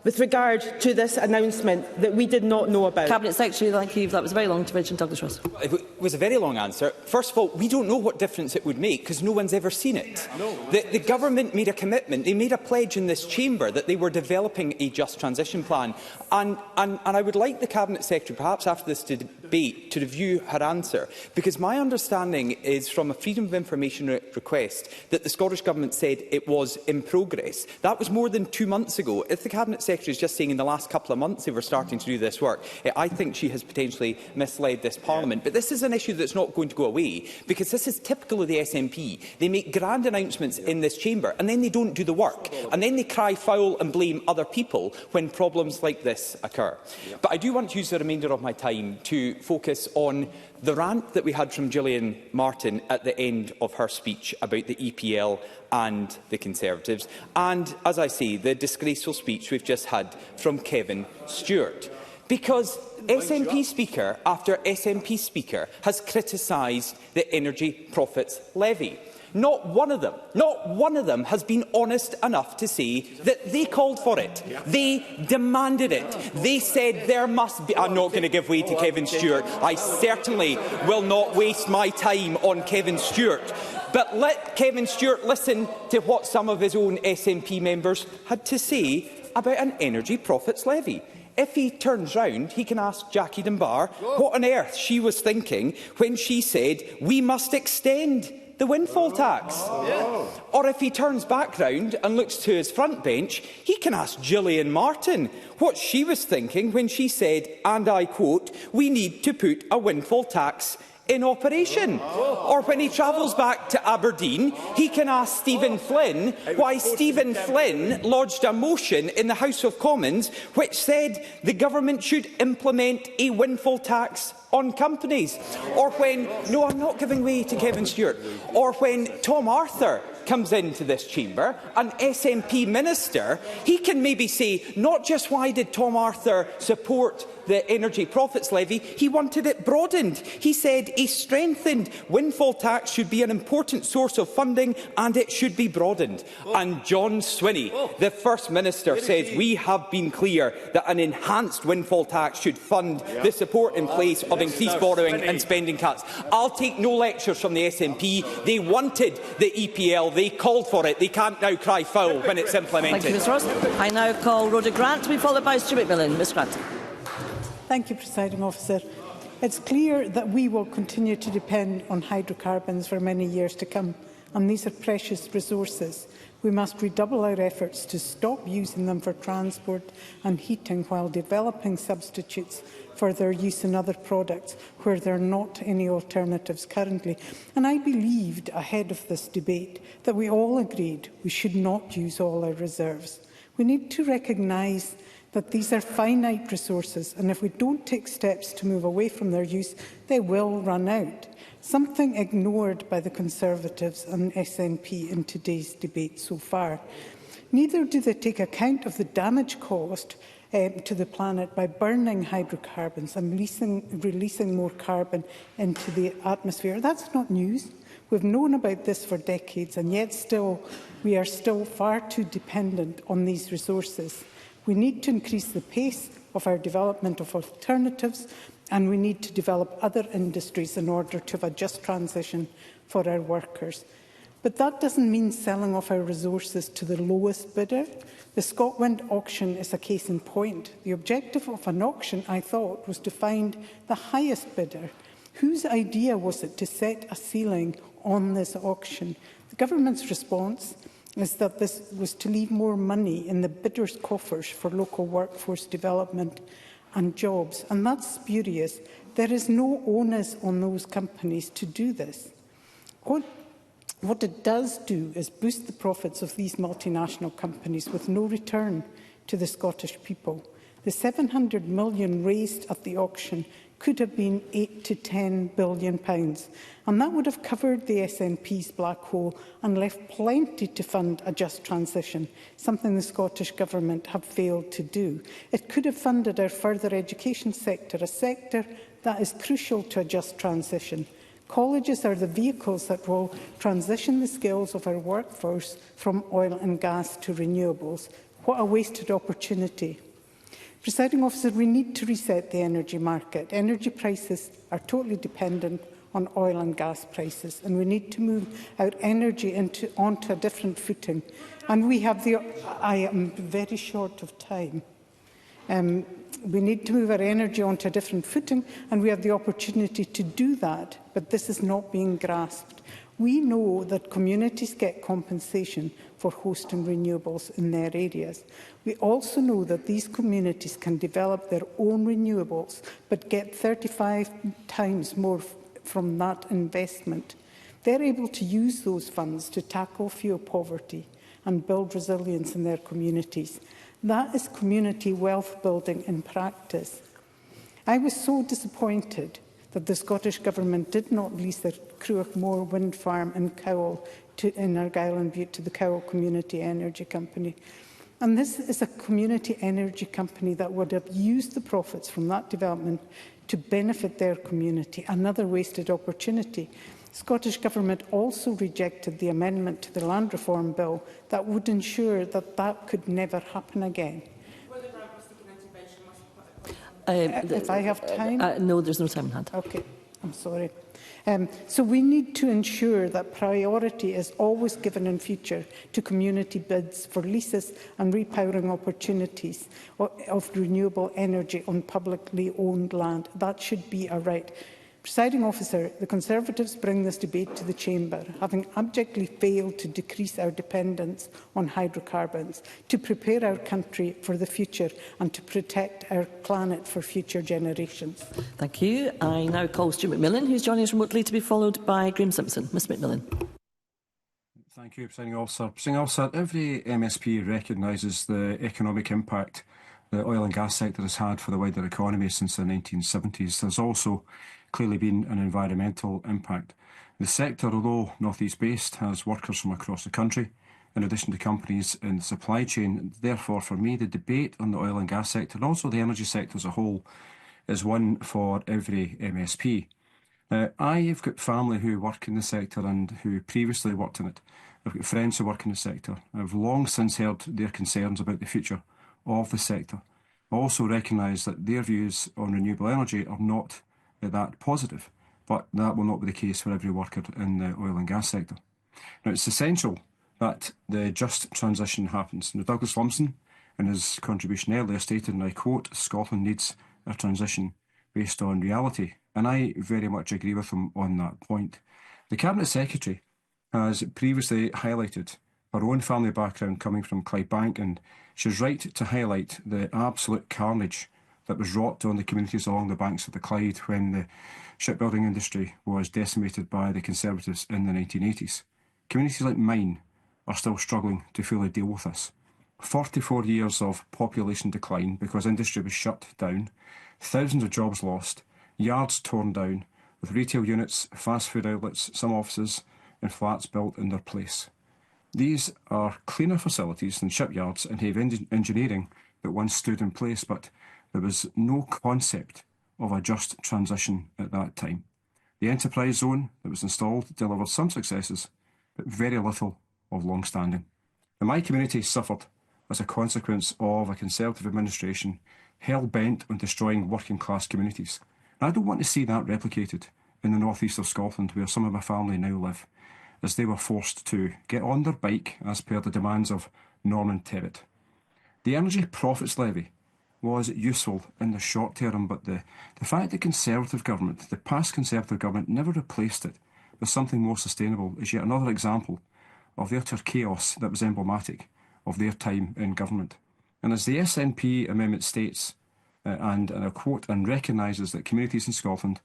with regard to this announcement that we did not know about. Cabinet Secretary, thank you. That was a very long intervention. Douglas Ross. It was a very long answer. First of all, we don't know what difference it would make because no one's ever seen it. The government made a commitment, they made a pledge in this chamber that they were developing a just transition plan. And I would like the Cabinet Secretary, perhaps after this debate, to review her answer, because my understanding is from a Freedom of Information request that the Scottish Government said it was in progress. That was more than 2 months ago. If the Cabinet Secretary is just saying in the last couple of months they were starting to do this work, I think she has potentially misled this Parliament. But this is an issue that's not going to go away, because this is typical of the SNP. They make grand announcements in this chamber and then they don't do the work. And then they cry foul and blame other people when problems like this occur. But I do want to use the remainder of my time to focus on the rant that we had from Gillian Martin at the end of her speech about the EPL and the Conservatives, and, as I say, the disgraceful speech we've just had from Kevin Stewart. Because SNP Speaker after SNP Speaker has criticised the Energy Profits Levy. Not one of them has been honest enough to say that they called for it. They demanded it. They said there must be... I'm not going to give way to Kevin Stewart. I certainly will not waste my time on Kevin Stewart. But let Kevin Stewart listen to what some of his own SNP members had to say about an energy profits levy. If he turns round, he can ask Jackie Dunbar what on earth she was thinking when she said we must extend the windfall tax. Or if he turns back round and looks to his front bench, he can ask Gillian Martin what she was thinking when she said, and I quote, we need to put a windfall tax in operation. Or when he travels back to Aberdeen, he can ask Stephen Flynn why Stephen Flynn lodged a motion in the House of Commons which said the government should implement a windfall tax on companies. Or when... No, I'm not giving way to Kevin Stewart. Or when Tom Arthur comes into this chamber, an SNP minister, he can maybe say not just why did Tom Arthur support the energy profits levy, he wanted it broadened. He said a strengthened windfall tax should be an important source of funding and it should be broadened. And John Swinney, the First Minister, says we have been clear that an enhanced windfall tax should fund the support in place of increased borrowing and spending cuts. I'll take no lectures from the SNP. They wanted the EPL. They called for it. They can't now cry foul when it's implemented. Thank you, Ms Ross. I now call Rhoda Grant to be followed by Stuart Millen. Ms Grant. Thank you, Presiding Officer. It's clear that we will continue to depend on hydrocarbons for many years to come, and these are precious resources. We must redouble our efforts to stop using them for transport and heating while developing substitutes for their use in other products where there are not any alternatives currently. And I believed ahead of this debate that we all agreed we should not use all our reserves. We need to recognise that these are finite resources, and if we don't take steps to move away from their use, they will run out. Something ignored by the Conservatives and SNP in today's debate so far. Neither do they take account of the damage caused to the planet by burning hydrocarbons and releasing more carbon into the atmosphere. That's not news. We've known about this for decades, and yet we are still far too dependent on these resources. We need to increase the pace of our development of alternatives, and we need to develop other industries in order to have a just transition for our workers. But that doesn't mean selling off our resources to the lowest bidder. The ScotWind auction is a case in point. The objective of an auction, I thought, was to find the highest bidder Whose idea was it to set a ceiling on this auction? The government's response is that this was to leave more money in the bidders' coffers for local workforce development and jobs. And that's spurious. There is no onus on those companies to do this. What it does do is boost the profits of these multinational companies with no return to the Scottish people. The £700 million raised at the auction could have been £8 to £10 billion, and that would have covered the SNP's black hole and left plenty to fund a just transition, something the Scottish Government have failed to do. It could have funded our further education sector, a sector that is crucial to a just transition. Colleges are the vehicles that will transition the skills of our workforce from oil and gas to renewables. What a wasted opportunity. Presiding Officer, we need to reset the energy market. Energy prices are totally dependent on oil and gas prices, and we need to move our energy onto a different footing. And we have the... I am very short of time. We need to move our energy onto a different footing, and we have the opportunity to do that, but this is not being grasped. We know that communities get compensation for hosting renewables in their areas. We also know that these communities can develop their own renewables, but get 35 times more from that investment. They're able to use those funds to tackle fuel poverty and build resilience in their communities. That is community wealth building in practice. I was so disappointed that the Scottish Government did not lease the Cruachmore wind farm in Cowal in Argyll and Bute to the Cowal Community Energy Company. And this is a community energy company that would have used the profits from that development to benefit their community, another wasted opportunity. The Scottish Government also rejected the amendment to the Land Reform Bill that would ensure that that could never happen again. If I have time? No, there's no time in hand. Okay, I'm sorry. So we need to ensure that priority is always given in future to community bids for leases and repowering opportunities of renewable energy on publicly owned land. That should be a right. Presiding Officer, the Conservatives bring this debate to the Chamber, having abjectly failed to decrease our dependence on hydrocarbons, to prepare our country for the future and to protect our planet for future generations. Thank you. I now call Stuart McMillan, who's joining us remotely, to be followed by Graeme Simpson. Ms McMillan. Thank you, Presiding Officer. Presiding Officer, every MSP recognises the economic impact the oil and gas sector has had for the wider economy since the 1970s. There's also clearly been an environmental impact. The sector, although North East based, has workers from across the country, in addition to companies in the supply chain. Therefore, for me, the debate on the oil and gas sector, and also the energy sector as a whole, is one for every MSP. I've got family who work in the sector and who previously worked in it. I've got friends who work in the sector. I've long since heard their concerns about the future of the sector. I also recognise that their views on renewable energy are not that positive, but that will not be the case for every worker in the oil and gas sector. Now, it's essential that the just transition happens. Now, Douglas Lumsden, in his contribution earlier, stated, and I quote, "Scotland needs a transition based on reality," and I very much agree with him on that point. The Cabinet Secretary has previously highlighted her own family background coming from Clydebank, and she's right to highlight the absolute carnage that was wrought on the communities along the banks of the Clyde when the shipbuilding industry was decimated by the Conservatives in the 1980s. Communities like mine are still struggling to fully deal with this. 44 years of population decline because industry was shut down, thousands of jobs lost, yards torn down, with retail units, fast food outlets, some offices and flats built in their place. These are cleaner facilities than shipyards and heavy engineering that once stood in place, but there was no concept of a just transition at that time. The enterprise zone that was installed delivered some successes, but very little of long-standing. And my community suffered as a consequence of a Conservative administration hell-bent on destroying working-class communities. And I don't want to see that replicated in the north east of Scotland, where some of my family now live, as they were forced to get on their bike as per the demands of Norman Tevitt. The Energy Profits Levy was useful in the short term, but the fact that Conservative government, the past Conservative government, never replaced it with something more sustainable is yet another example of the utter chaos that was emblematic of their time in government. And as the SNP amendment states, and I quote, and recognises that communities in Scotland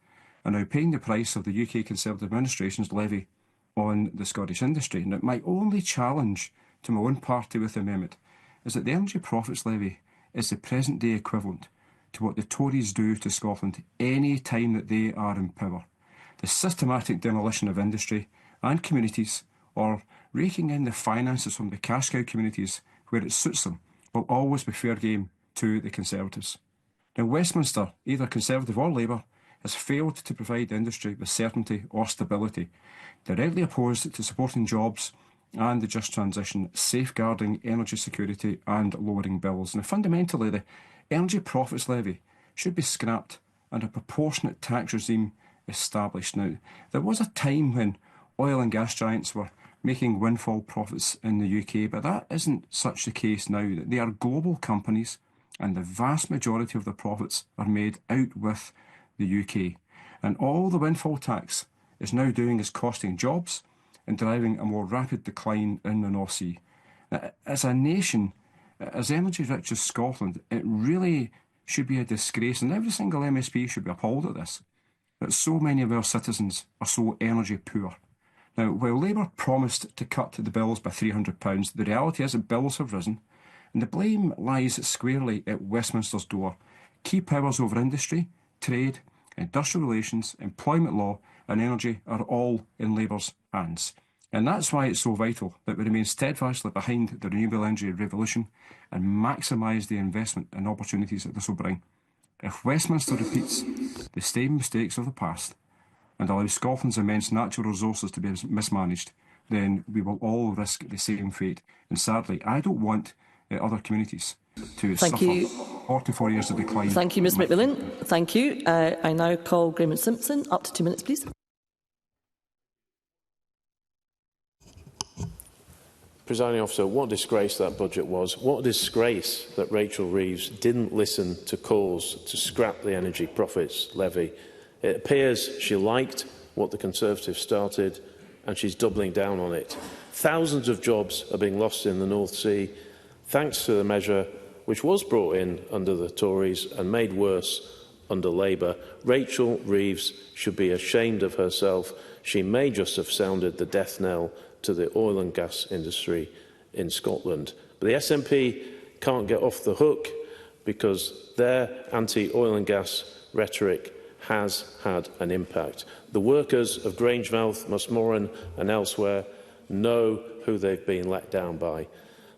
are now paying the price of the UK Conservative administration's levy on the Scottish industry. Now, my only challenge to my own party with the amendment is that the energy profits levy is the present-day equivalent to what the Tories do to Scotland any time that they are in power. The systematic demolition of industry and communities, or raking in the finances from the cash cow communities where it suits them, will always be fair game to the Conservatives. Now, Westminster, either Conservative or Labour, has failed to provide the industry with certainty or stability, directly opposed to supporting jobs and the just transition, safeguarding energy security and lowering bills. Now, fundamentally, the energy profits levy should be scrapped and a proportionate tax regime established. Now, there was a time when oil and gas giants were making windfall profits in the UK, but that isn't such the case now. They are global companies, and the vast majority of their profits are made out with the UK. And all the windfall tax is now doing is costing jobs and driving a more rapid decline in the North Sea. As a nation, as energy-rich as Scotland, it really should be a disgrace, and every single MSP should be appalled at this, that so many of our citizens are so energy poor. Now, while Labour promised to cut the bills by £300, the reality is that bills have risen, and the blame lies squarely at Westminster's door. Key powers over industry, trade, industrial relations, employment law and energy are all in Labour's hands. And that's why it's so vital that we remain steadfastly behind the renewable energy revolution and maximise the investment and opportunities that this will bring. If Westminster repeats the same mistakes of the past and allows Scotland's immense natural resources to be mismanaged, then we will all risk the same fate. And sadly, I don't want other communities to suffer 44 years of decline. Thank you, Ms McMillan. Thank you. I now call Graham Simpson. Up to 2 minutes, please. Presiding Officer, what a disgrace that budget was. What a disgrace that Rachel Reeves didn't listen to calls to scrap the energy profits levy. It appears she liked what the Conservatives started and she's doubling down on it. Thousands of jobs are being lost in the North Sea thanks to the measure which was brought in under the Tories and made worse under Labour. Rachel Reeves should be ashamed of herself. She may just have sounded the death knell to the oil and gas industry in Scotland. But the SNP can't get off the hook because their anti-oil and gas rhetoric has had an impact. The workers of Grangemouth, Musmoran and elsewhere know who they've been let down by.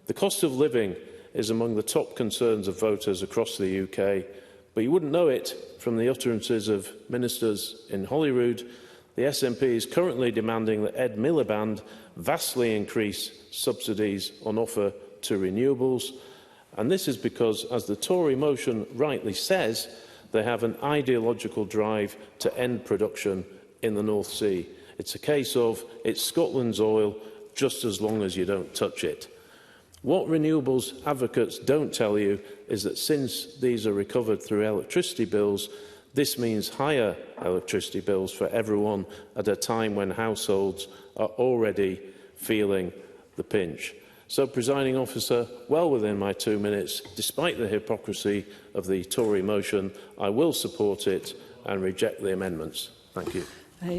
The cost of living is among the top concerns of voters across the UK, but you wouldn't know it from the utterances of ministers in Holyrood. The SNP is currently demanding that Ed Miliband vastly increase subsidies on offer to renewables, and this is because, as the Tory motion rightly says, they have an ideological drive to end production in the North Sea. It's a case of it's Scotland's oil just as long as you don't touch it. What renewables advocates don't tell you is that since these are recovered through electricity bills, this means higher electricity bills for everyone at a time when households are already feeling the pinch. So, Presiding Officer, well within my 2 minutes, despite the hypocrisy of the Tory motion, I will support it and reject the amendments. Thank you.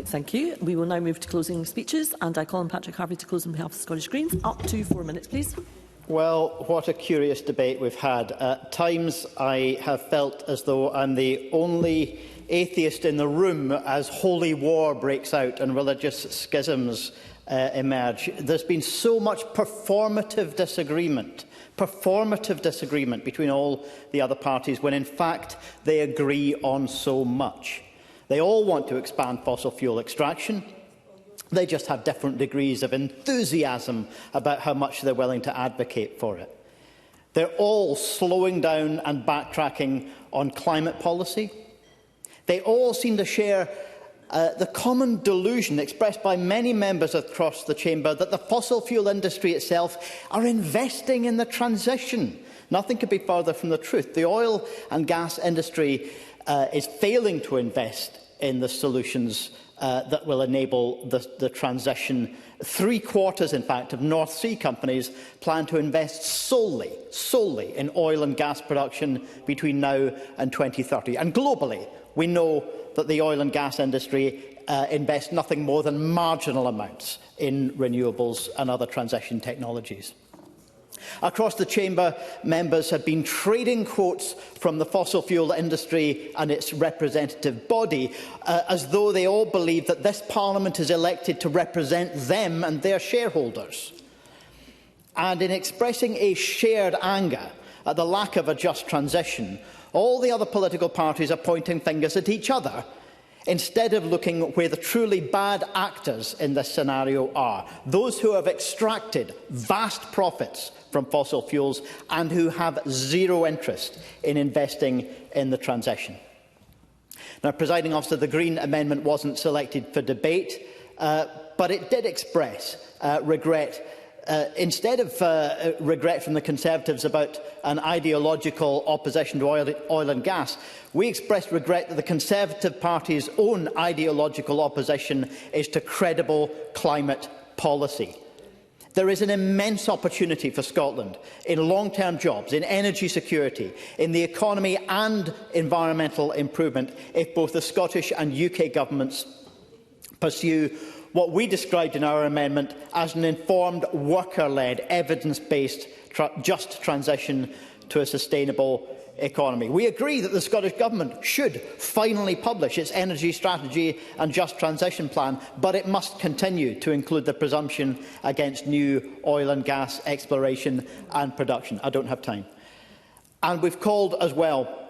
Thank you. We will now move to closing speeches, and I call on Patrick Harvey to close on behalf of the Scottish Greens. Up to 4 minutes, please. Well, what a curious debate we've had. At times, I have felt as though I'm the only atheist in the room as holy war breaks out and religious schisms emerge. There's been so much performative disagreement between all the other parties, when in fact they agree on so much. They all want to expand fossil fuel extraction. They just have different degrees of enthusiasm about how much they're willing to advocate for it. They're all slowing down and backtracking on climate policy. They all seem to share the common delusion expressed by many members across the chamber that the fossil fuel industry itself are investing in the transition. Nothing could be further from the truth. The oil and gas industry is failing to invest in the solutions that will enable the transition. 3/4, in fact, of North Sea companies plan to invest solely in oil and gas production between now and 2030. And globally, we know that the oil and gas industry invests nothing more than marginal amounts in renewables and other transition technologies. Across the chamber, members have been trading quotes from the fossil fuel industry and its representative body as though they all believe that this Parliament is elected to represent them and their shareholders. And in expressing a shared anger at the lack of a just transition, all the other political parties are pointing fingers at each other instead of looking where the truly bad actors in this scenario are, those who have extracted vast profits from fossil fuels and who have zero interest in investing in the transition. Now, Presiding Officer, the Green Amendment wasn't selected for debate, but it did express regret. Instead of regret from the Conservatives about an ideological opposition to oil and gas, we expressed regret that the Conservative Party's own ideological opposition is to credible climate policy. There is an immense opportunity for Scotland in long-term jobs, in energy security, in the economy and environmental improvement if both the Scottish and UK governments pursue what we described in our amendment as an informed, worker-led, evidence-based just transition to a sustainable economy. We agree that the Scottish Government should finally publish its energy strategy and just transition plan, but it must continue to include the presumption against new oil and gas exploration and production. I don't have time. And we've called as well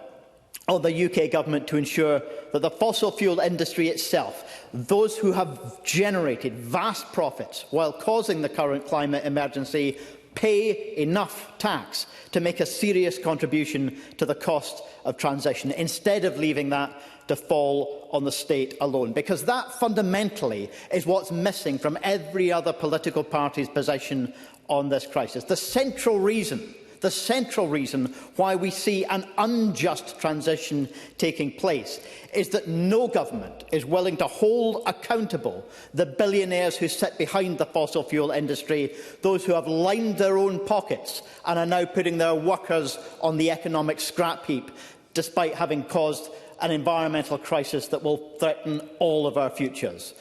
on the UK Government to ensure that the fossil fuel industry itself, those who have generated vast profits while causing the current climate emergency, pay enough tax to make a serious contribution to the cost of transition, instead of leaving that to fall on the state alone. Because that fundamentally is what's missing from every other political party's position on this crisis. The central reason why we see an unjust transition taking place is that no government is willing to hold accountable the billionaires who sit behind the fossil fuel industry, those who have lined their own pockets and are now putting their workers on the economic scrap heap, despite having caused an environmental crisis that will threaten all of our futures.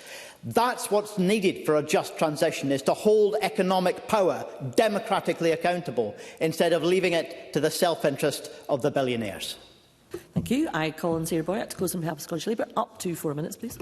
That's what's needed for a just transition, is to hold economic power democratically accountable instead of leaving it to the self-interest of the billionaires. Thank you. I call on Sarah Boyack to close on behalf of Scottish Labour. Up to 4 minutes, please.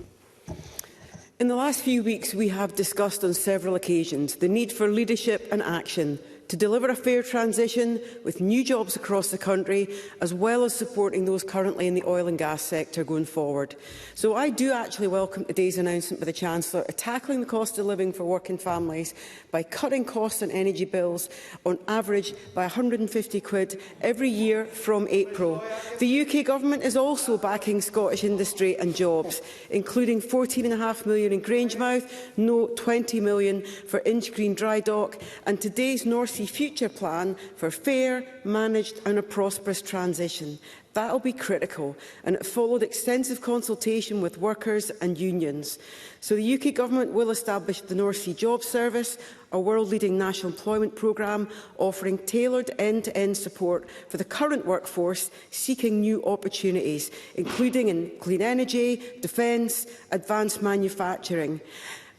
In the last few weeks, we have discussed on several occasions the need for leadership and action to deliver a fair transition with new jobs across the country, as well as supporting those currently in the oil and gas sector going forward. So I do actually welcome today's announcement by the Chancellor of tackling the cost of living for working families by cutting costs on energy bills on average by £150 every year from April. The UK Government is also backing Scottish industry and jobs, including £14.5 million in Grangemouth, no £20 million for Inchgreen Dry Dock, and today's North Sea Future Plan for fair, managed and a prosperous transition. That will be critical, and it followed extensive consultation with workers and unions. So the UK Government will establish the North Sea Jobs Service, a world-leading national employment programme offering tailored end-to-end support for the current workforce seeking new opportunities, including in clean energy, defence, advanced manufacturing.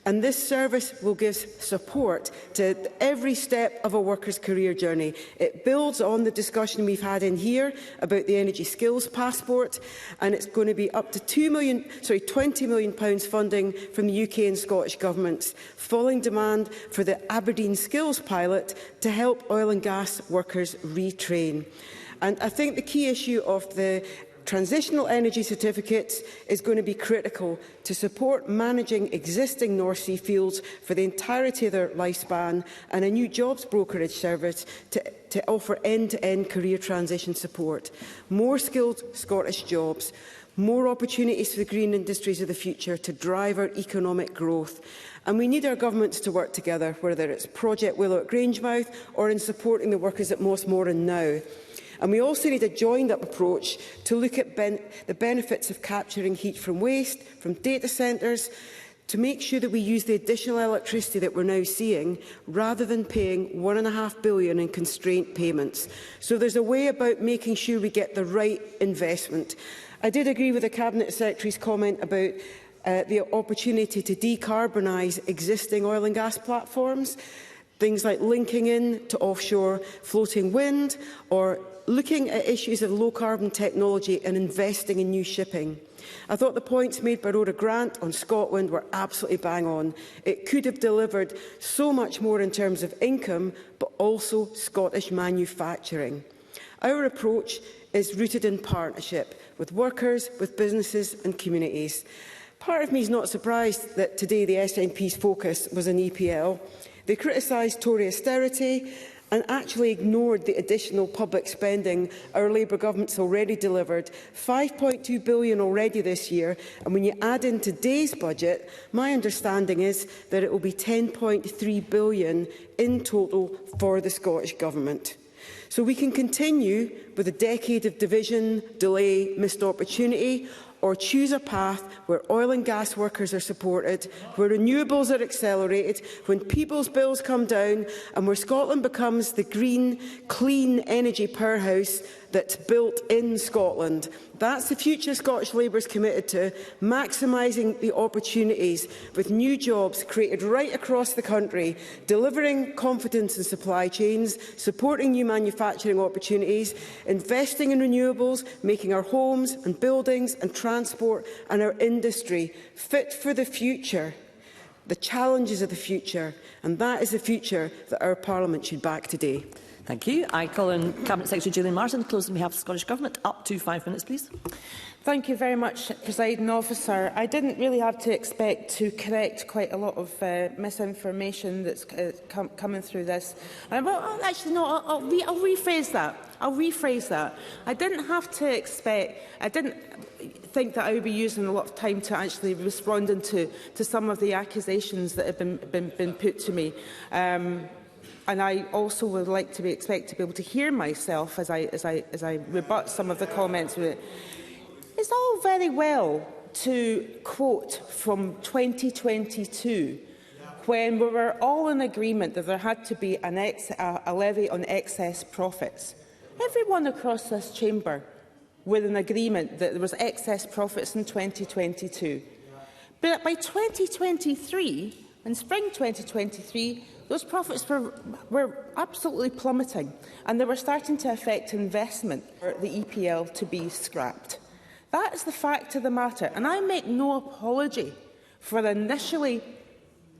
And this service will give support to every step of a worker's career journey. It builds on the discussion we've had in here about the Energy Skills Passport, and it's going to be up to £20 million funding from the UK and Scottish Governments, following demand for the Aberdeen Skills Pilot to help oil and gas workers retrain. And I think the key issue of the Transitional energy certificates is going to be critical to support managing existing North Sea fields for the entirety of their lifespan, and a new jobs brokerage service to offer end-to-end career transition support. More skilled Scottish jobs, more opportunities for the green industries of the future to drive our economic growth. And we need our governments to work together, whether it's Project Willow at Grangemouth or in supporting the workers at Mossmorran now. And we also need a joined-up approach to look at the benefits of capturing heat from waste, from data centres, to make sure that we use the additional electricity that we're now seeing, rather than paying £1.5 billion in constraint payments. So there's a way about making sure we get the right investment. I did agree with the Cabinet Secretary's comment about the opportunity to decarbonise existing oil and gas platforms, things like linking in to offshore floating wind, or looking at issues of low-carbon technology and investing in new shipping. I thought the points made by Rhoda Grant on Scotland were absolutely bang on. It could have delivered so much more in terms of income, but also Scottish manufacturing. Our approach is rooted in partnership with workers, with businesses and communities. Part of me is not surprised that today the SNP's focus was on EPL. They criticised Tory austerity and actually ignored the additional public spending our Labour government's already delivered, £5.2 billion already this year, and when you add in today's budget, my understanding is that it will be £10.3 billion in total for the Scottish Government. So we can continue with a decade of division, delay, missed opportunity, or choose a path where oil and gas workers are supported, where renewables are accelerated, when people's bills come down, and where Scotland becomes the green, clean energy powerhouse that's built in Scotland. That's the future Scottish Labour is committed to, maximising the opportunities with new jobs created right across the country, delivering confidence in supply chains, supporting new manufacturing opportunities, investing in renewables, making our homes and buildings and transport and our industry fit for the future, the challenges of the future, and that is the future that our Parliament should back today. Thank you. I call on Cabinet Secretary Gillian Martin to close on behalf of the Scottish Government. Up to 5 minutes, please. Thank you very much, Presiding Officer. I didn't really have to expect to correct quite a lot of misinformation that's coming through this. Well, actually, no, I'll rephrase that. I didn't have to expect. I didn't think that I would be using a lot of time to actually responding to some of the accusations that have been put to me. And I also would like to expect to be able to hear myself as I rebut some of the comments. It's all very well to quote from 2022, when we were all in agreement that there had to be a levy on excess profits. Everyone across this chamber were in agreement that there was excess profits in 2022. But by 2023, in spring 2023, those profits were absolutely plummeting, and they were starting to affect investment for the EPL to be scrapped. That is the fact of the matter, and I make no apology for initially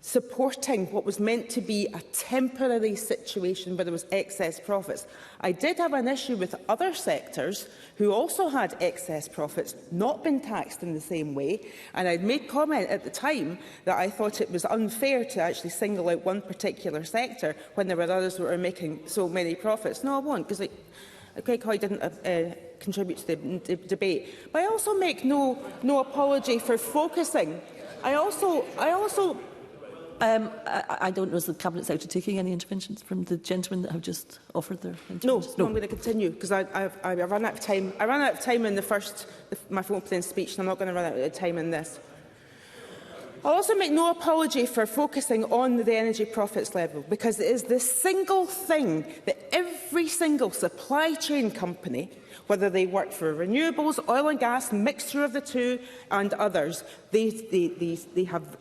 supporting what was meant to be a temporary situation where there was excess profits. I did have an issue with other sectors who also had excess profits, not been taxed in the same way, and I made comment at the time that I thought it was unfair to actually single out one particular sector when there were others that were making so many profits. No, I won't, because Greg Hoy didn't contribute to the debate. But I also make no apology for focusing. I don't know, is the Cabinet Secretary taking any interventions from the gentlemen that have just offered their interventions? No, I'm going to continue because I ran out of time. I ran out of time in my opening speech, and I'm not going to run out of time in this. I'll also make no apology for focusing on the energy profits level, because it is the single thing that every single supply chain company, whether they work for renewables, oil and gas, mixture of the two, and others, they have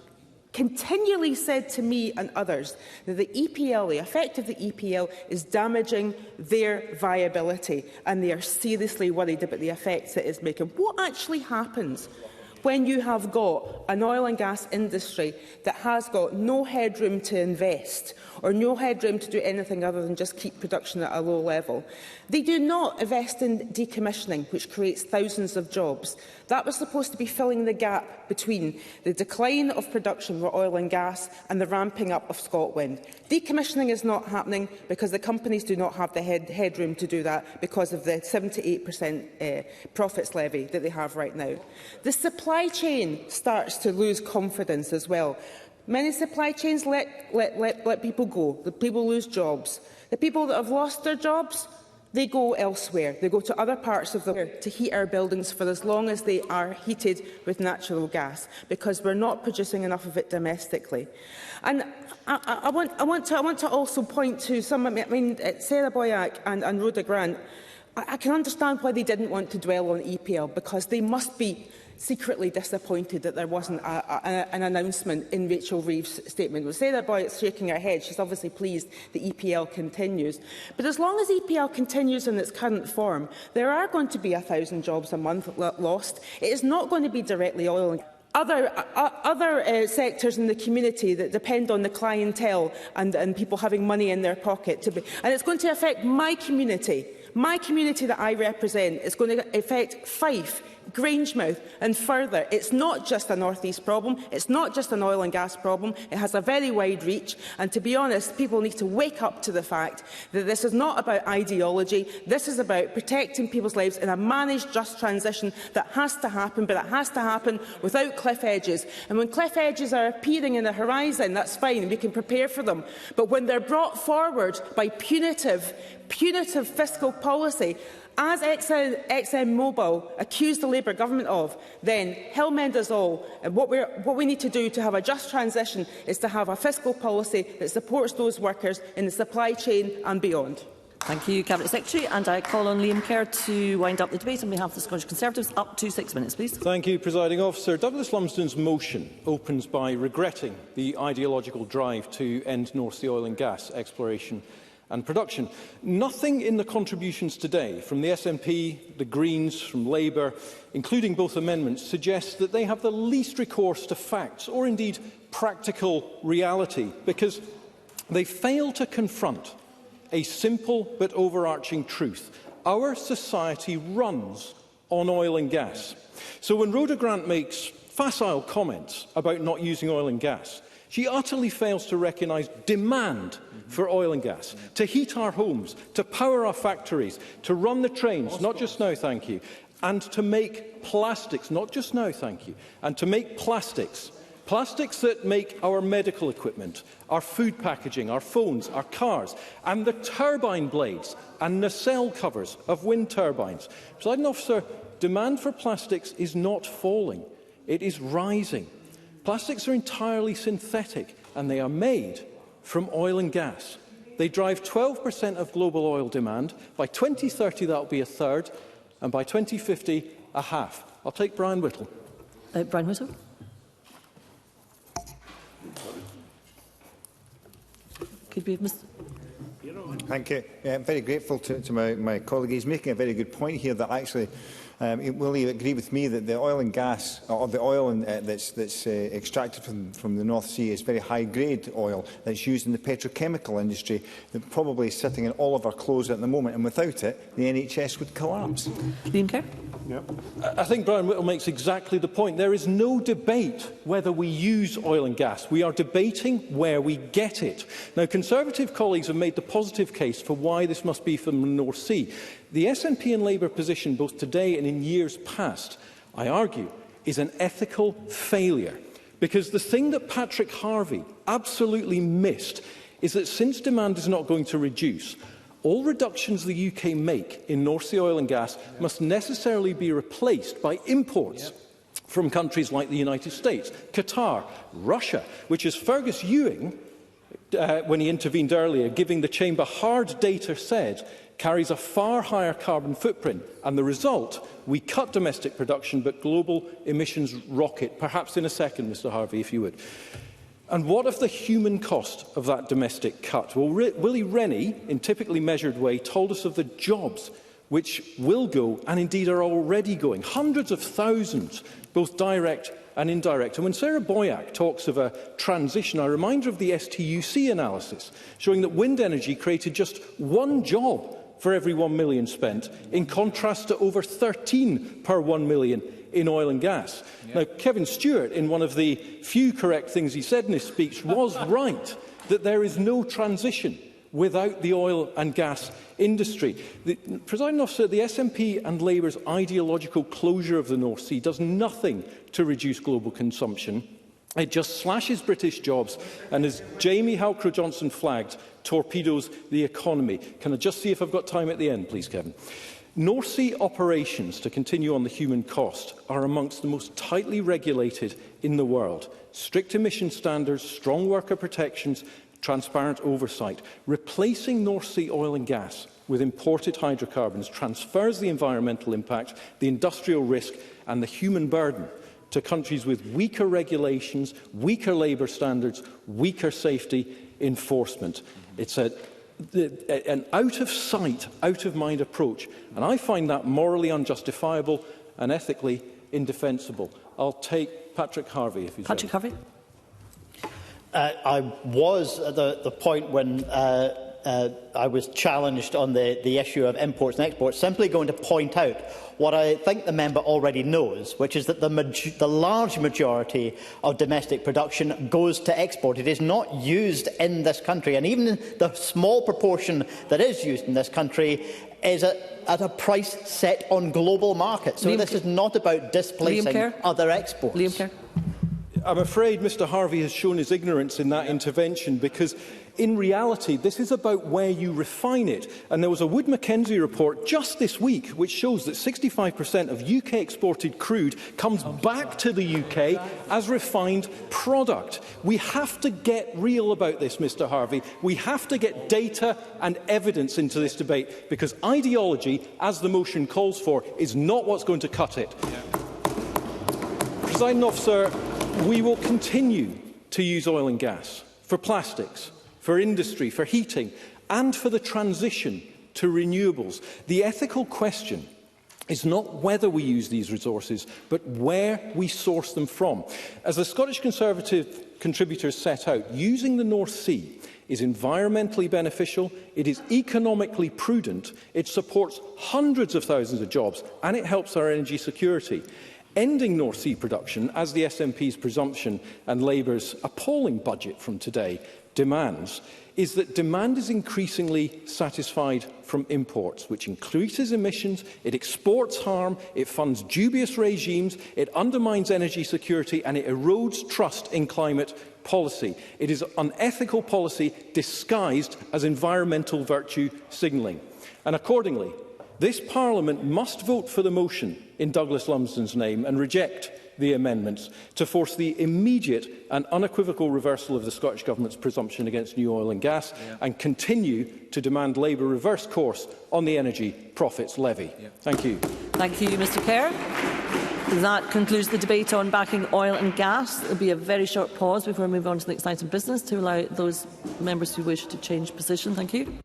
continually said to me and others that the EPL, the effect of the EPL, is damaging their viability, and they are seriously worried about the effects it is making. What actually happens when you have got an oil and gas industry that has got no headroom to invest or no headroom to do anything other than just keep production at a low level. They do not invest in decommissioning, which creates thousands of jobs. That was supposed to be filling the gap between the decline of production for oil and gas and the ramping up of ScotWind. Decommissioning is not happening because the companies do not have the headroom to do that because of the 78% profits levy that they have right now. The supply chain starts to lose confidence as well. Many supply chains let people go. The people lose jobs. The people that have lost their jobs, they go elsewhere. They go to other parts of the world to heat our buildings for as long as they are heated with natural gas, because we're not producing enough of it domestically. And I want to also point to some. I mean, Sarah Boyack and Rhoda Grant. I can understand why they didn't want to dwell on EPL, because they must be secretly disappointed that there wasn't an announcement in Rachel Reeves' statement. We'll say that Boyack's shaking her head. She's obviously pleased that EPL continues. But as long as EPL continues in its current form, there are going to be 1,000 jobs a month lost. It is not going to be directly oil and other sectors in the community that depend on the clientele and people having money in their pocket. And it's going to affect my community that I represent. It's going to affect Fife, Grangemouth and further. It's not just a North East problem. It's not just an oil and gas problem. It has a very wide reach. And to be honest, people need to wake up to the fact that this is not about ideology. This is about protecting people's lives in a managed, just transition that has to happen, but it has to happen without cliff edges. And when cliff edges are appearing in the horizon, that's fine. We can prepare for them. But when they're brought forward by punitive fiscal policy, as ExxonMobil accused the Labour government of, then hell mend us all. And what we need to do to have a just transition is to have a fiscal policy that supports those workers in the supply chain and beyond. Thank you, Cabinet Secretary. And I call on Liam Kerr to wind up the debate on behalf of the Scottish Conservatives. Up to 6 minutes, please. Thank you, Presiding Officer. Douglas Lumsden's motion opens by regretting the ideological drive to end North Sea oil and gas exploration and production. Nothing in the contributions today from the SNP, the Greens, from Labour, including both amendments, suggests that they have the least recourse to facts or indeed practical reality, because they fail to confront a simple but overarching truth. Our society runs on oil and gas. So when Rhoda Grant makes facile comments about not using oil and gas, she utterly fails to recognise demand for oil and gas, to heat our homes, to power our factories, to run the trains, not just now, thank you, and to make plastics, not just now, thank you, and to make plastics that make our medical equipment, our food packaging, our phones, our cars, and the turbine blades and nacelle covers of wind turbines. Presiding Officer, demand for plastics is not falling, it is rising. Plastics are entirely synthetic, and they are made from oil and gas. They drive 12% of global oil demand. By 2030, that will be a third, and by 2050, a half. I'll take Brian Whittle. Brian Whittle. Could we have Mr. Thank you. I'm very grateful to my colleague. He's making a very good point here that actually will he agree with me that the oil and gas, or the oil that's extracted from the North Sea is very high-grade oil that's used in the petrochemical industry, that probably is sitting in all of our clothes at the moment, and without it, the NHS would collapse. Liam Kerr? Yep. I think Brian Whittle makes exactly the point. There is no debate whether we use oil and gas. We are debating where we get it. Now, Conservative colleagues have made the positive case for why this must be from the North Sea. The SNP and Labour position, both today and in years past, I argue, is an ethical failure. Because the thing that Patrick Harvey absolutely missed is that since demand is not going to reduce, all reductions the UK make in North Sea oil and gas must necessarily be replaced by imports from countries like the United States, Qatar, Russia, which, as Fergus Ewing, when he intervened earlier, giving the Chamber hard data, said, carries a far higher carbon footprint. And the result, we cut domestic production, but global emissions rocket. Perhaps in a second, Mr Harvey, if you would. And what of the human cost of that domestic cut? Well, Willie Rennie, in typically measured way, told us of the jobs which will go, and indeed are already going, hundreds of thousands, both direct and indirect. And when Sarah Boyack talks of a transition, I remind her of the STUC analysis, showing that wind energy created just one job for every 1 million spent, in contrast to over 13 per 1 million in oil and gas. Yeah. Now, Kevin Stewart, in one of the few correct things he said in his speech, was right that there is no transition without the oil and gas industry. Presiding Officer, the SNP and Labour's ideological closure of the North Sea does nothing to reduce global consumption. It just slashes British jobs and, as Jamie Halcrow-Johnson flagged, torpedoes the economy. Can I just see if I've got time at the end, please, Kevin? North Sea operations, to continue on the human cost, are amongst the most tightly regulated in the world. Strict emission standards, strong worker protections, transparent oversight. Replacing North Sea oil and gas with imported hydrocarbons transfers the environmental impact, the industrial risk and the human burden to countries with weaker regulations, weaker labour standards, weaker safety enforcement. It's an out-of-sight, out-of-mind approach, and I find that morally unjustifiable and ethically indefensible. I'll take Patrick Harvey, if he's Patrick ready. Harvey. I was at the point when I was challenged on the issue of imports and exports, simply going to point out what I think the member already knows, which is that the large majority of domestic production goes to export. It is not used in this country, and even the small proportion that is used in this country is at a price set on global markets. So this is not about displacing other exports. Liam Kerr. I'm afraid Mr Harvey has shown his ignorance in that intervention, because in reality this is about where you refine it. And there was a Wood Mackenzie report just this week which shows that 65% of UK exported crude comes back to the UK as refined product. We have to get real about this, Mr Harvey. We have to get data and evidence into this debate, because ideology, as the motion calls for, is not what's going to cut it. Presiding Officer, we will continue to use oil and gas for plastics, for industry, for heating, and for the transition to renewables. The ethical question is not whether we use these resources, but where we source them from. As the Scottish Conservative contributors set out, using the North Sea is environmentally beneficial, it is economically prudent, it supports hundreds of thousands of jobs, and it helps our energy security. Ending North Sea production, as the SNP's presumption and Labour's appalling budget from today demands, is that demand is increasingly satisfied from imports, which increases emissions, it exports harm, it funds dubious regimes, it undermines energy security and it erodes trust in climate policy. It is unethical policy disguised as environmental virtue signalling. And accordingly, this Parliament must vote for the motion in Douglas Lumsden's name and reject the amendments to force the immediate and unequivocal reversal of the Scottish Government's presumption against new oil and gas and continue to demand Labour reverse course on the energy profits levy. Thank you. Thank you, Mr Kerr. That concludes the debate on backing oil and gas. There will be a very short pause before we move on to the next item of business to allow those members who wish to change position. Thank you.